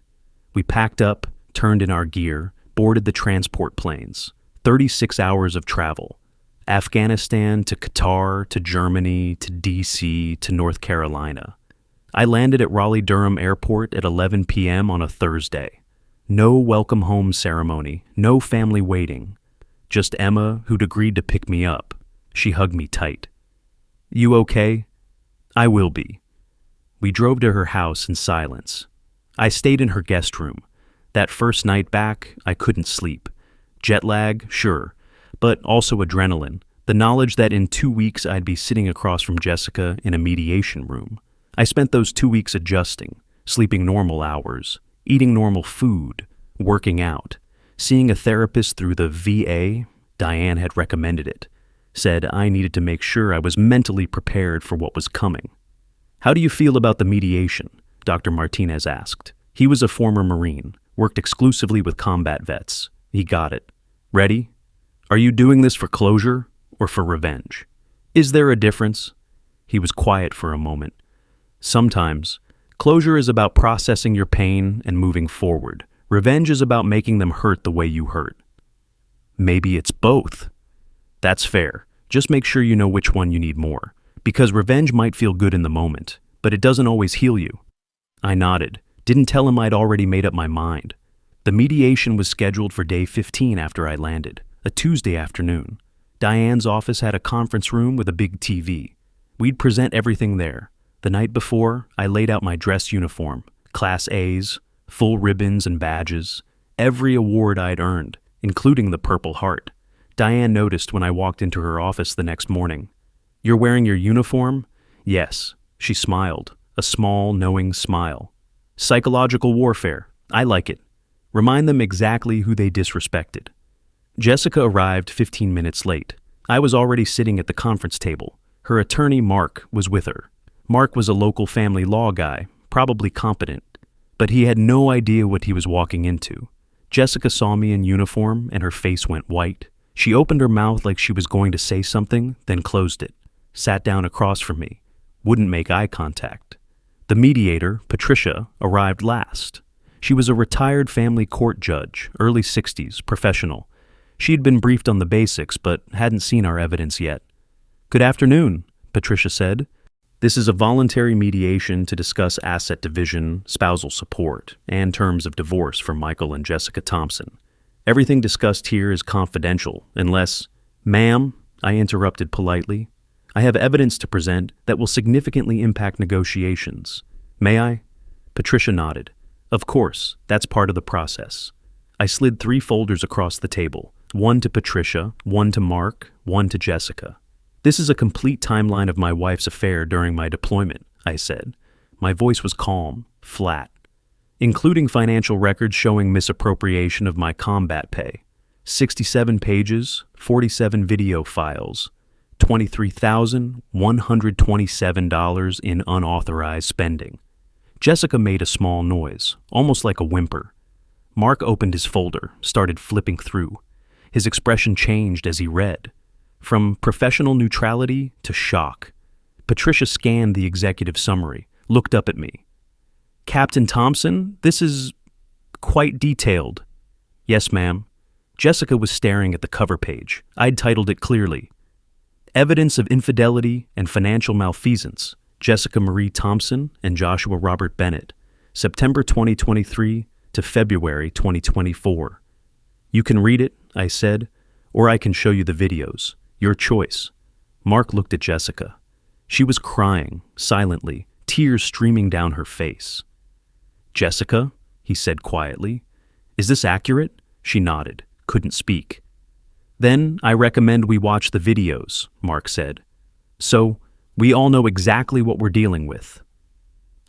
We packed up, turned in our gear, boarded the transport planes. 36 hours of travel. Afghanistan to Qatar to Germany to D.C. to North Carolina. I landed at Raleigh-Durham Airport at 11 p.m. on a Thursday. No welcome home ceremony, no family waiting. Just Emma, who'd agreed to pick me up. She hugged me tight. You okay? I will be. We drove to her house in silence. I stayed in her guest room. That first night back, I couldn't sleep. Jet lag, sure, but also adrenaline. The knowledge that in 2 weeks I'd be sitting across from Jessica in a mediation room. I spent those 2 weeks adjusting, sleeping normal hours, eating normal food, working out, seeing a therapist through the VA. Diane had recommended it, said I needed to make sure I was mentally prepared for what was coming. How do you feel about the mediation? Dr. Martinez asked. He was a former Marine, worked exclusively with combat vets. He got it. Ready? Are you doing this for closure or for revenge? Is there a difference? He was quiet for a moment. Sometimes Closure is about processing your pain and moving forward. Revenge is about making them hurt the way you hurt. Maybe it's both. That's fair. Just make sure you know which one you need more. Because revenge might feel good in the moment, but it doesn't always heal you. I nodded. Didn't tell him I'd already made up my mind. The mediation was scheduled for day 15 after I landed, a Tuesday afternoon. Diane's office had a conference room with a big TV. We'd present everything there. The night before, I laid out my dress uniform, Class A's, full ribbons and badges, every award I'd earned, including the Purple Heart. Diane noticed when I walked into her office the next morning. "You're wearing your uniform?" "Yes." She smiled, a small, knowing smile. "Psychological warfare. I like it. Remind them exactly who they disrespected." Jessica arrived 15 minutes late. I was already sitting at the conference table. Her attorney, Mark, was with her. Mark was a local family law guy, probably competent, but he had no idea what he was walking into. Jessica saw me in uniform and her face went white. She opened her mouth like she was going to say something, then closed it, sat down across from me, wouldn't make eye contact. The mediator, Patricia, arrived last. She was a retired family court judge, early 60s, professional. She had been briefed on the basics, but hadn't seen our evidence yet. "Good afternoon," Patricia said. "This is a voluntary mediation to discuss asset division, spousal support, and terms of divorce for Michael and Jessica Thompson. Everything discussed here is confidential, unless—" "Ma'am," I interrupted politely, "I have evidence to present that will significantly impact negotiations. May I?" Patricia nodded. "Of course, that's part of the process." I slid 3 folders across the table, one to Patricia, one to Mark, one to Jessica. "This is a complete timeline of my wife's affair during my deployment," I said. My voice was calm, flat. "Including financial records showing misappropriation of my combat pay. 67 pages, 47 video files, $23,127 in unauthorized spending." Jessica made a small noise, almost like a whimper. Mark opened his folder, started flipping through. His expression changed as he read. From professional neutrality to shock. Patricia scanned the executive summary, looked up at me. "Captain Thompson, this is quite detailed." "Yes, ma'am." Jessica was staring at the cover page. I'd titled it clearly. "Evidence of Infidelity and Financial Malfeasance, Jessica Marie Thompson and Joshua Robert Bennett, September 2023 to February 2024. "You can read it," I said, "or I can show you the videos. Your choice." Mark looked at Jessica. She was crying, silently, tears streaming down her face. "Jessica," he said quietly, "is this accurate?" She nodded, couldn't speak. "Then I recommend we watch the videos," Mark said. "So we all know exactly what we're dealing with."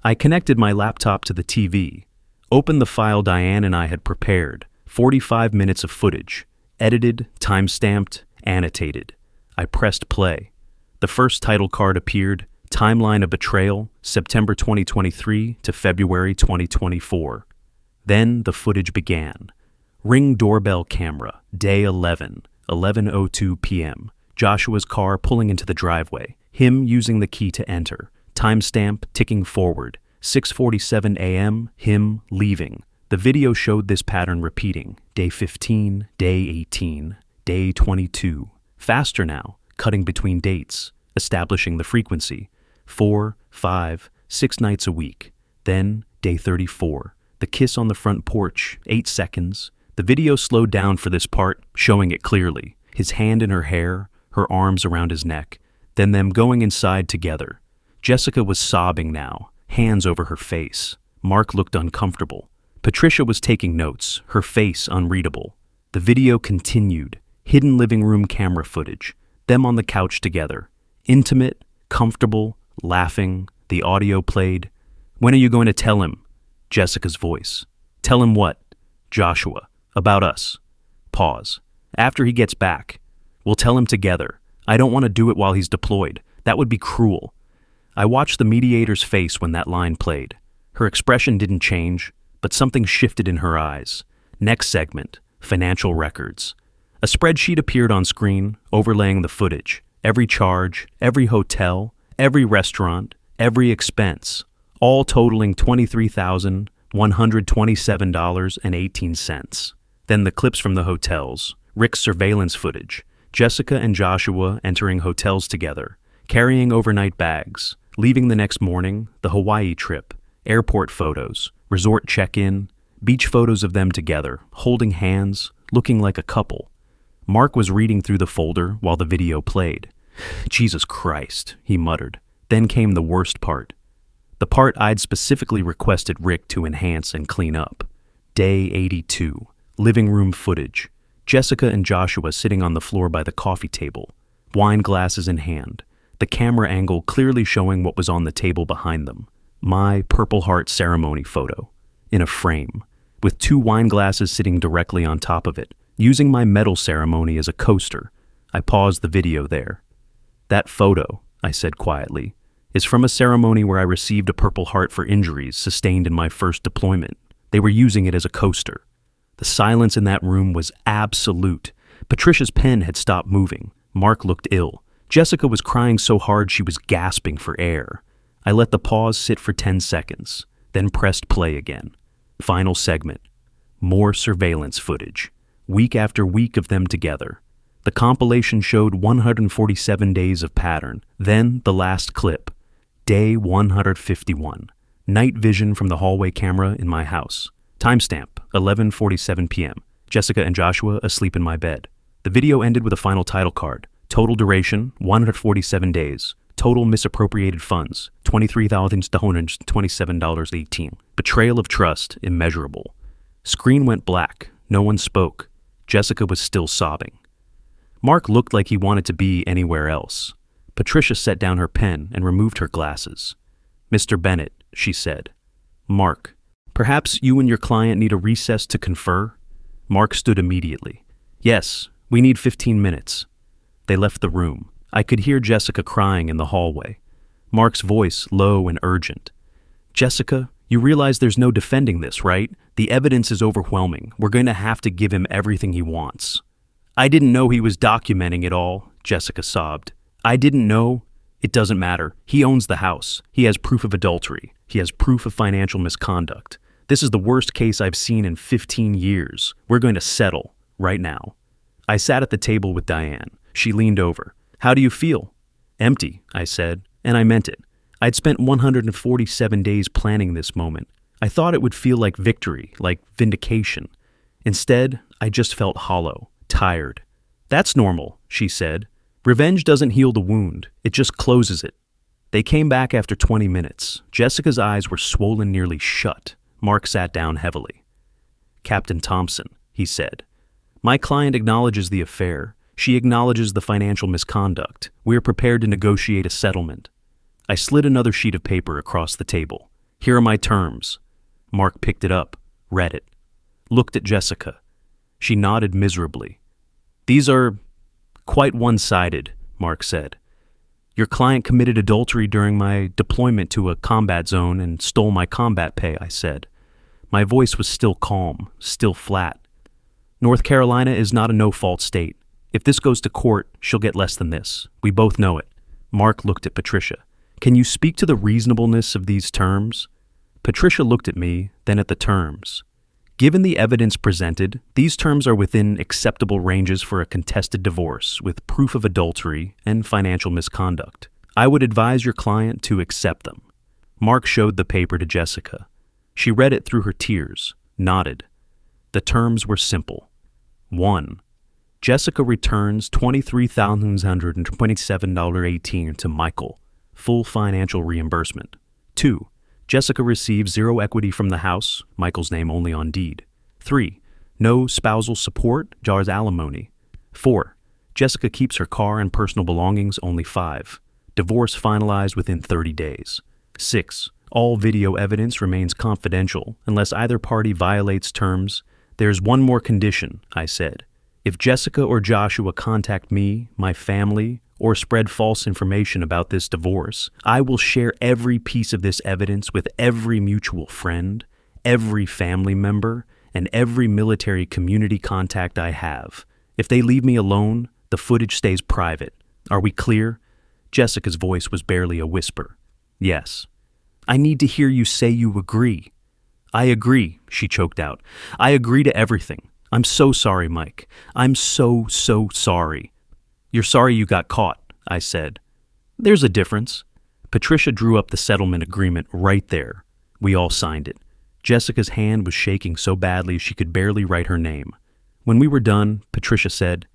I connected my laptop to the TV, opened the file Diane and I had prepared, 45 minutes of footage, edited, time-stamped, annotated. I pressed play. The first title card appeared, Timeline of Betrayal, September 2023 to February 2024. Then the footage began. Ring doorbell camera, day 11, 11:02 p.m. Joshua's car pulling into the driveway, him using the key to enter. Timestamp ticking forward, 6:47 a.m., him leaving. The video showed this pattern repeating, day 15, day 18, day 22. Faster now, cutting between dates, establishing the frequency. 4, 5, 6 nights a week. Then, day 34. The kiss on the front porch, 8 seconds. The video slowed down for this part, showing it clearly. His hand in her hair, her arms around his neck. Then them going inside together. Jessica was sobbing now, hands over her face. Mark looked uncomfortable. Patricia was taking notes, her face unreadable. The video continued. Hidden living room camera footage. Them on the couch together. Intimate, comfortable, laughing. The audio played. "When are you going to tell him?" Jessica's voice. "Tell him what?" Joshua. "About us." Pause. "After he gets back. We'll tell him together. I don't want to do it while he's deployed. That would be cruel." I watched the mediator's face when that line played. Her expression didn't change, but something shifted in her eyes. Next segment, financial records. A spreadsheet appeared on screen, overlaying the footage. Every charge, every hotel, every restaurant, every expense, all totaling $23,127.18. Then the clips from the hotels, Rick's surveillance footage, Jessica and Joshua entering hotels together, carrying overnight bags, leaving the next morning, the Hawaii trip, airport photos, resort check-in, beach photos of them together, holding hands, looking like a couple. Mark was reading through the folder while the video played. "Jesus Christ," he muttered. Then came the worst part. The part I'd specifically requested Rick to enhance and clean up. Day 82. Living room footage. Jessica and Joshua sitting on the floor by the coffee table, wine glasses in hand, the camera angle clearly showing what was on the table behind them. My Purple Heart ceremony photo, in a frame, with 2 wine glasses sitting directly on top of it, using my medal ceremony as a coaster. I paused the video there. "That photo," I said quietly, "is from a ceremony where I received a Purple Heart for injuries sustained in my first deployment. They were using it as a coaster." The silence in that room was absolute. Patricia's pen had stopped moving. Mark looked ill. Jessica was crying so hard she was gasping for air. I let the pause sit for 10 seconds, then pressed play again. Final segment. More surveillance footage. Week after week of them together. The compilation showed 147 days of pattern. Then the last clip. Day 151. Night vision from the hallway camera in my house. Timestamp, 11:47 p.m. Jessica and Joshua asleep in my bed. The video ended with a final title card. Total duration, 147 days. Total misappropriated funds, $23,227.18. Betrayal of trust, immeasurable. Screen went black. No one spoke. Jessica was still sobbing. Mark looked like he wanted to be anywhere else. Patricia set down her pen and removed her glasses. "Mr. Bennett," she said. "Mark, perhaps you and your client need a recess to confer?" Mark stood immediately. "Yes, we need 15 minutes. They left the room. I could hear Jessica crying in the hallway. Mark's voice low and urgent. "Jessica, you realize there's no defending this, right? The evidence is overwhelming. We're going to have to give him everything he wants." "I didn't know he was documenting it all," Jessica sobbed. "I didn't know." "It doesn't matter. He owns the house. He has proof of adultery. He has proof of financial misconduct. This is the worst case I've seen in 15 years. We're going to settle, right now." I sat at the table with Diane. She leaned over. "How do you feel?" "Empty," I said, and I meant it. I'd spent 147 days planning this moment. I thought it would feel like victory, like vindication. Instead, I just felt hollow, tired. "That's normal," she said. "Revenge doesn't heal the wound, it just closes it." They came back after 20 minutes. Jessica's eyes were swollen nearly shut. Mark sat down heavily. "Captain Thompson," he said, "my client acknowledges the affair. She acknowledges the financial misconduct. We are prepared to negotiate a settlement." I slid another sheet of paper across the table. "Here are my terms." Mark picked it up, read it, looked at Jessica. She nodded miserably. "These are quite one-sided," Mark said. "Your client committed adultery during my deployment to a combat zone and stole my combat pay," I said. My voice was still calm, still flat. "North Carolina is not a no-fault state. If this goes to court, she'll get less than this. We both know it." Mark looked at Patricia. "Can you speak to the reasonableness of these terms?" Patricia looked at me, then at the terms. "Given the evidence presented, these terms are within acceptable ranges for a contested divorce with proof of adultery and financial misconduct. I would advise your client to accept them." Mark showed the paper to Jessica. She read it through her tears, nodded. The terms were simple. 1. Jessica returns $23,127.18 to Michael, full financial reimbursement. 2. Jessica receives 0 equity from the house, Michael's name only on deed. 3. No spousal support, jars alimony. 4. Jessica keeps her car and personal belongings, only 5. Divorce finalized within 30 days. 6. All video evidence remains confidential unless either party violates terms. There's one more condition, I said. If Jessica or Joshua contact me, my family, or spread false information about this divorce, I will share every piece of this evidence with every mutual friend, every family member, and every military community contact I have. If they leave me alone, the footage stays private. Are we clear? Jessica's voice was barely a whisper. Yes. I need to hear you say you agree." "I agree," she choked out. "I agree to everything. I'm so sorry, Mike. I'm so sorry." "You're sorry you got caught," I said. "There's a difference." Patricia drew up the settlement agreement right there. We all signed it. Jessica's hand was shaking so badly she could barely write her name. When we were done, Patricia said,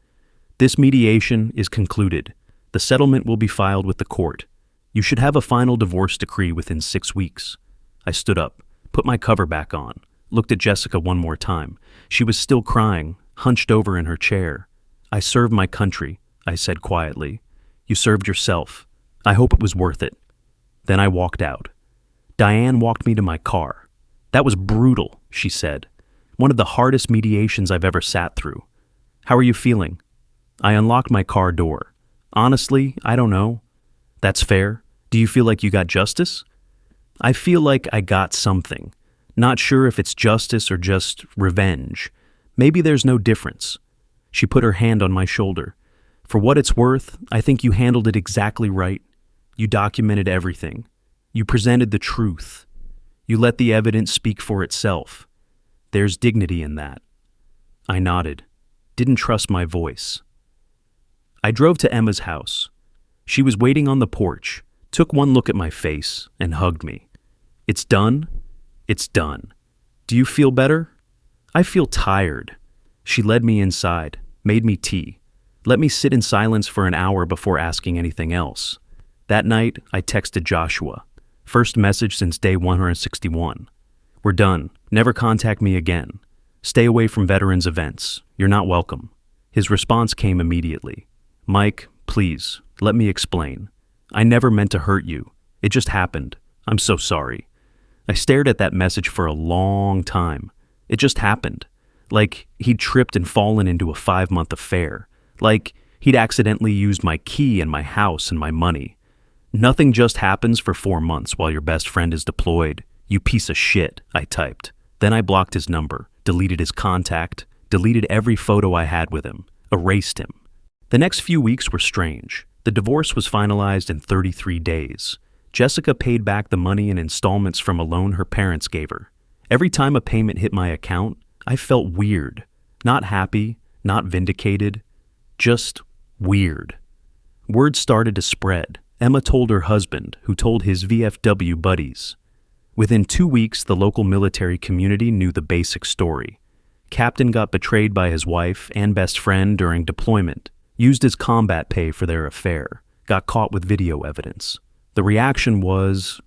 "This mediation is concluded. The settlement will be filed with the court. You should have a final divorce decree within 6 weeks." I stood up, put my cover back on, looked at Jessica one more time. She was still crying, hunched over in her chair. "I served my country," I said quietly. "You served yourself. I hope it was worth it." Then I walked out. Diane walked me to my car. "That was brutal," she said. "One of the hardest mediations I've ever sat through. How are you feeling?" I unlocked my car door. "Honestly, I don't know." "That's fair. Do you feel like you got justice?" "I feel like I got something. Not sure if it's justice or just revenge. Maybe there's no difference." She put her hand on my shoulder. "For what it's worth, I think you handled it exactly right. You documented everything. You presented the truth. You let the evidence speak for itself. There's dignity in that." I nodded. Didn't trust my voice. I drove to Emma's house. She was waiting on the porch, took one look at my face, and hugged me. "It's done? It's done. Do you feel better?" "I feel tired." She led me inside, made me tea, let me sit in silence for an hour before asking anything else. That night, I texted Joshua. First message since day 161. "We're done. Never contact me again. Stay away from veterans events. You're not welcome." His response came immediately. "Mike, please, let me explain. I never meant to hurt you. It just happened. I'm so sorry." I stared at that message for a long time. It just happened. Like he'd tripped and fallen into a 5-month affair. Like he'd accidentally used my key and my house and my money. "Nothing just happens for 4 months while your best friend is deployed. You piece of shit," I typed. Then I blocked his number, deleted his contact, deleted every photo I had with him, erased him. The next few weeks were strange. The divorce was finalized in 33 days. Jessica paid back the money in installments from a loan her parents gave her. Every time a payment hit my account, I felt weird. Not happy, not vindicated, just weird. Word started to spread. Emma told her husband, who told his VFW buddies. Within 2 weeks, the local military community knew the basic story. Captain got betrayed by his wife and best friend during deployment, used his combat pay for their affair, got caught with video evidence. The reaction was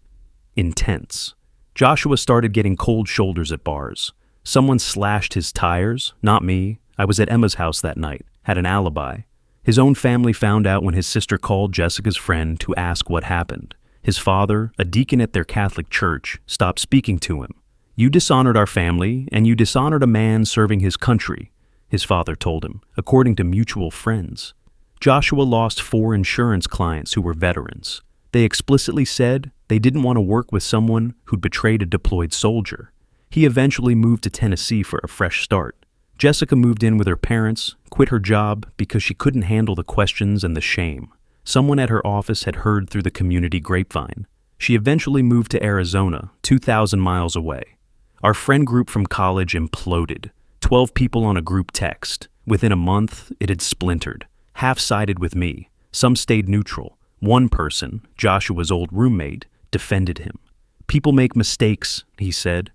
intense. Joshua started getting cold shoulders at bars. Someone slashed his tires, not me. I was at Emma's house that night, had an alibi. His own family found out when his sister called Jessica's friend to ask what happened. His father, a deacon at their Catholic church, stopped speaking to him. "You dishonored our family, and you dishonored a man serving his country," his father told him, according to mutual friends. Joshua lost 4 insurance clients who were veterans. They explicitly said they didn't want to work with someone who'd betrayed a deployed soldier. He eventually moved to Tennessee for a fresh start. Jessica moved in with her parents, quit her job because she couldn't handle the questions and the shame. Someone at her office had heard through the community grapevine. She eventually moved to Arizona, 2,000 miles away. Our friend group from college imploded. 12 people on a group text. Within a month, it had splintered. Half sided with me. Some stayed neutral. One person, Joshua's old roommate, defended him. "People make mistakes," he said.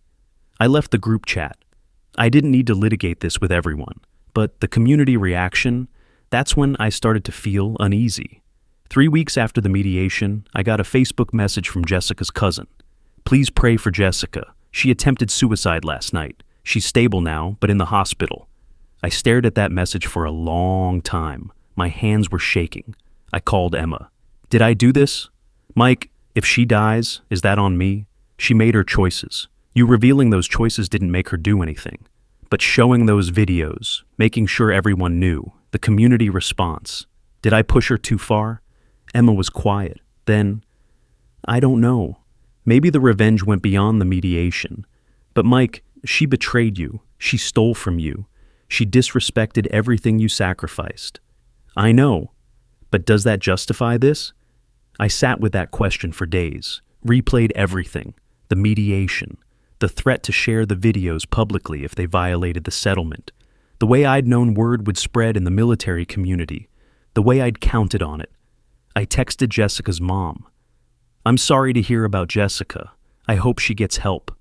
I left the group chat. I didn't need to litigate this with everyone, but the community reaction, that's when I started to feel uneasy. 3 weeks after the mediation, I got a Facebook message from Jessica's cousin. "Please pray for Jessica. She attempted suicide last night. She's stable now, but in the hospital." I stared at that message for a long time. My hands were shaking. I called Emma. "Did I do this? Mike, if she dies, is that on me? She made her choices. You revealing those choices didn't make her do anything. But showing those videos, making sure everyone knew, the community response, did I push her too far?" Emma was quiet. Then, "I don't know. Maybe the revenge went beyond the mediation. But Mike, she betrayed you. She stole from you. She disrespected everything you sacrificed." "I know. But does that justify this?" I sat with that question for days. replayed everything, the mediation, the threat to share the videos publicly if they violated the settlement, the way I'd known word would spread in the military community, the way I'd counted on it. I texted Jessica's mom. "I'm sorry to hear about Jessica. I hope she gets help.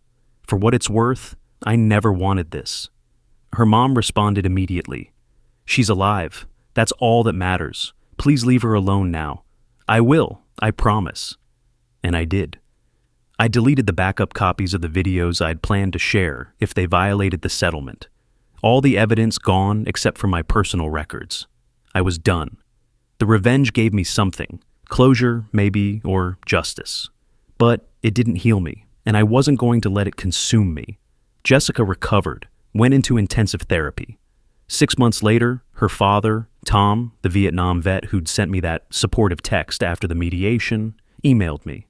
For what it's worth, I never wanted this." Her mom responded immediately. "She's alive. That's all that matters. Please leave her alone now." "I will, I promise." And I did. I deleted the backup copies of the videos I'd planned to share if they violated the settlement. All the evidence gone except for my personal records. I was done. The revenge gave me something. Closure, maybe, or justice. But it didn't heal me, and I wasn't going to let it consume me. Jessica recovered, went into intensive therapy. 6 months later, her father, Tom, the Vietnam vet who'd sent me that supportive text after the mediation, emailed me.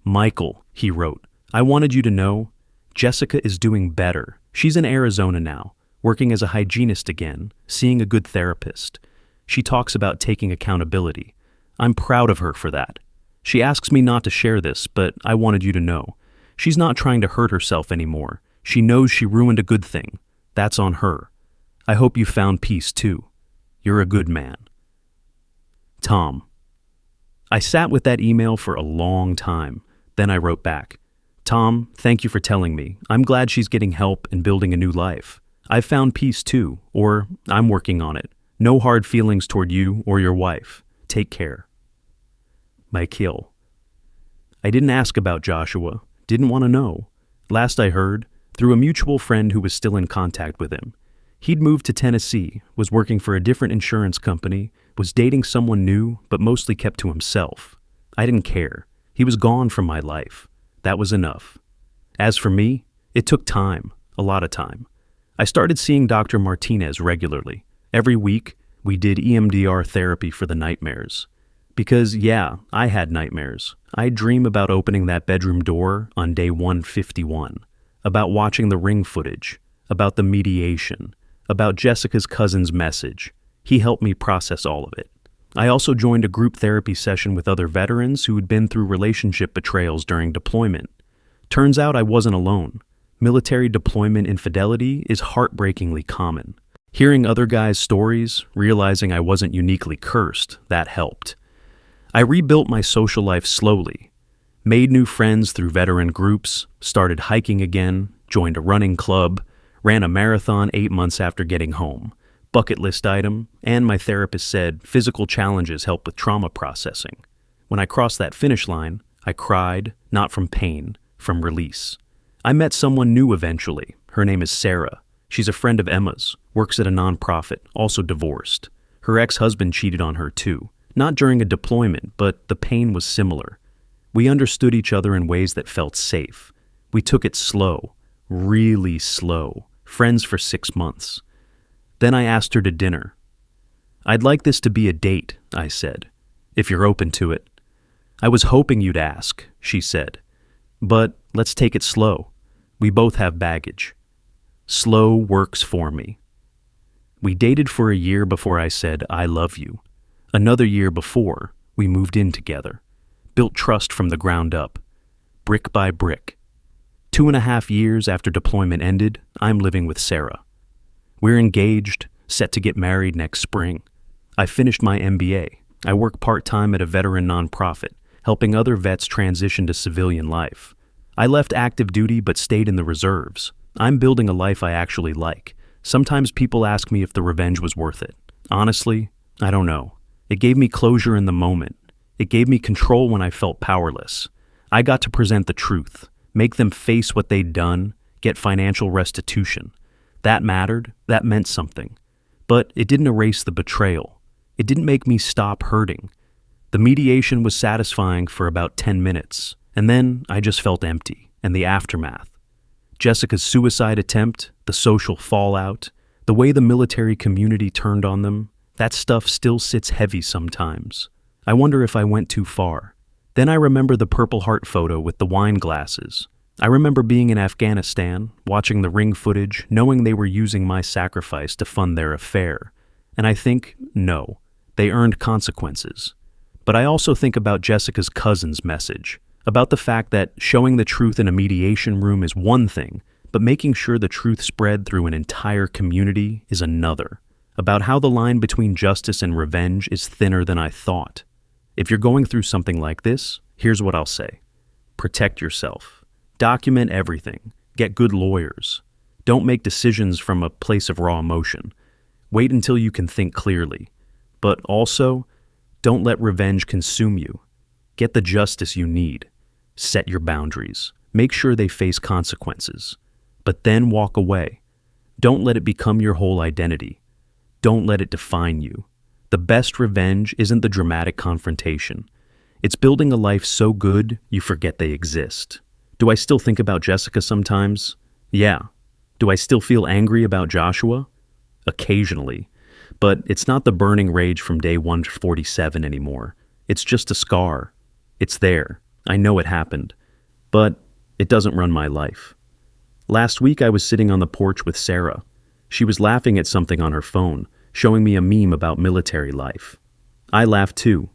"Michael," he wrote, "I wanted you to know, Jessica is doing better. She's in Arizona now, working as a hygienist again, seeing a good therapist. She talks about taking accountability. I'm proud of her for that. She asks me not to share this, but I wanted you to know. She's not trying to hurt herself anymore. She knows she ruined a good thing. That's on her. I hope you found peace too. You're a good man. Tom." I sat with that email for a long time. Then I wrote back, "Tom, thank you for telling me. I'm glad she's getting help and building a new life. I've found peace too, or I'm working on it. No hard feelings toward you or your wife. Take care." My kill. I didn't ask about Joshua, didn't want to know. Last I heard, through a mutual friend who was still in contact with him. He'd moved to Tennessee, was working for a different insurance company, was dating someone new, but mostly kept to himself. I didn't care. He was gone from my life. That was enough. As for me, it took time, a lot of time. I started seeing Dr. Martinez regularly. Every week, we did EMDR therapy for the nightmares. Because, yeah, I had nightmares. I'd dream about opening that bedroom door on day 151, about watching the ring footage, about the mediation, about Jessica's cousin's message. He helped me process all of it. I also joined a group therapy session with other veterans who had been through relationship betrayals during deployment. Turns out I wasn't alone. Military deployment infidelity is heartbreakingly common. Hearing other guys' stories, realizing I wasn't uniquely cursed, that helped. I rebuilt my social life slowly, made new friends through veteran groups, started hiking again, joined a running club, ran a marathon 8 months after getting home. Bucket list item, and my therapist said physical challenges help with trauma processing. When I crossed that finish line, I cried, not from pain, from release. I met someone new eventually. Her name is Sarah. She's a friend of Emma's, works at a nonprofit, also divorced. Her ex-husband cheated on her too. Not during a deployment, but the pain was similar. We understood each other in ways that felt safe. We took it slow, really slow, friends for 6 months. Then I asked her to dinner. "I'd like this to be a date," I said, "if you're open to it." "I was hoping you'd ask," she said. "But let's take it slow. We both have baggage." Slow works for me. We dated for a year before I said, "I love you." Another year before, we moved in together. Built trust from the ground up, brick by brick. 2.5 years after deployment ended, I'm living with Sarah. We're engaged, set to get married next spring. I finished my MBA. I work part-time at a veteran nonprofit, helping other vets transition to civilian life. I left active duty but stayed in the reserves. I'm building a life I actually like. Sometimes people ask me if the revenge was worth it. Honestly, I don't know. It gave me closure in the moment. It gave me control when I felt powerless. I got to present the truth, make them face what they'd done, get financial restitution. That mattered, that meant something. But it didn't erase the betrayal. It didn't make me stop hurting. The mediation was satisfying for about 10 minutes, and then I just felt empty, and the aftermath. Jessica's suicide attempt, the social fallout, the way the military community turned on them, that stuff still sits heavy sometimes. I wonder if I went too far. Then I remember the Purple Heart photo with the wine glasses. I remember being in Afghanistan, watching the ring footage, knowing they were using my sacrifice to fund their affair. And I think, no, they earned consequences. But I also think about Jessica's cousin's message. about the fact that showing the truth in a mediation room is one thing, but making sure the truth spread through an entire community is another, about how the line between justice and revenge is thinner than I thought. If you're going through something like this, here's what I'll say. Protect yourself. Document everything. Get good lawyers. Don't make decisions from a place of raw emotion. Wait until you can think clearly. But also, don't let revenge consume you. Get the justice you need. Set your boundaries. Make sure they face consequences. But then walk away. Don't let it become your whole identity. Don't let it define you. The best revenge isn't the dramatic confrontation. It's building a life so good you forget they exist. Do I still think about Jessica sometimes? Yeah. Do I still feel angry about Joshua? Occasionally. But it's not the burning rage from day 147 anymore. It's just a scar. It's there. I know it happened. But it doesn't run my life. Last week I was sitting on the porch with Sarah. She was laughing at something on her phone, showing me a meme about military life. I laughed too.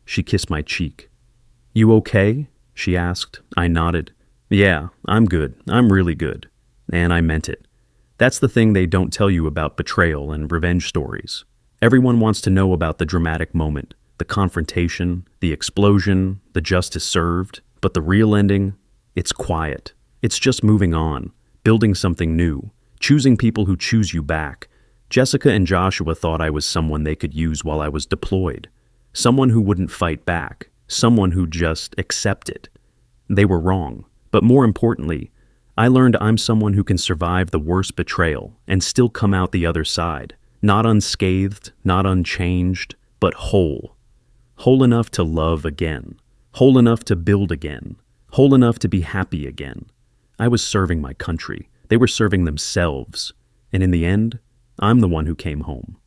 She kissed my cheek. "You okay?" she asked. I nodded. "Yeah, I'm good. I'm really good." And I meant it. That's the thing they don't tell you about betrayal and revenge stories. Everyone wants to know about the dramatic moment, the confrontation, the explosion, the justice served. But the real ending? It's quiet. It's just moving on, building something new, choosing people who choose you back. Jessica and Joshua thought I was someone they could use while I was deployed. Someone who wouldn't fight back. Someone who'd just accept it. They were wrong. But more importantly, I learned I'm someone who can survive the worst betrayal and still come out the other side. Not unscathed, not unchanged, but whole. Whole enough to love again. Whole enough to build again. Whole enough to be happy again. I was serving my country. They were serving themselves. And in the end, I'm the one who came home.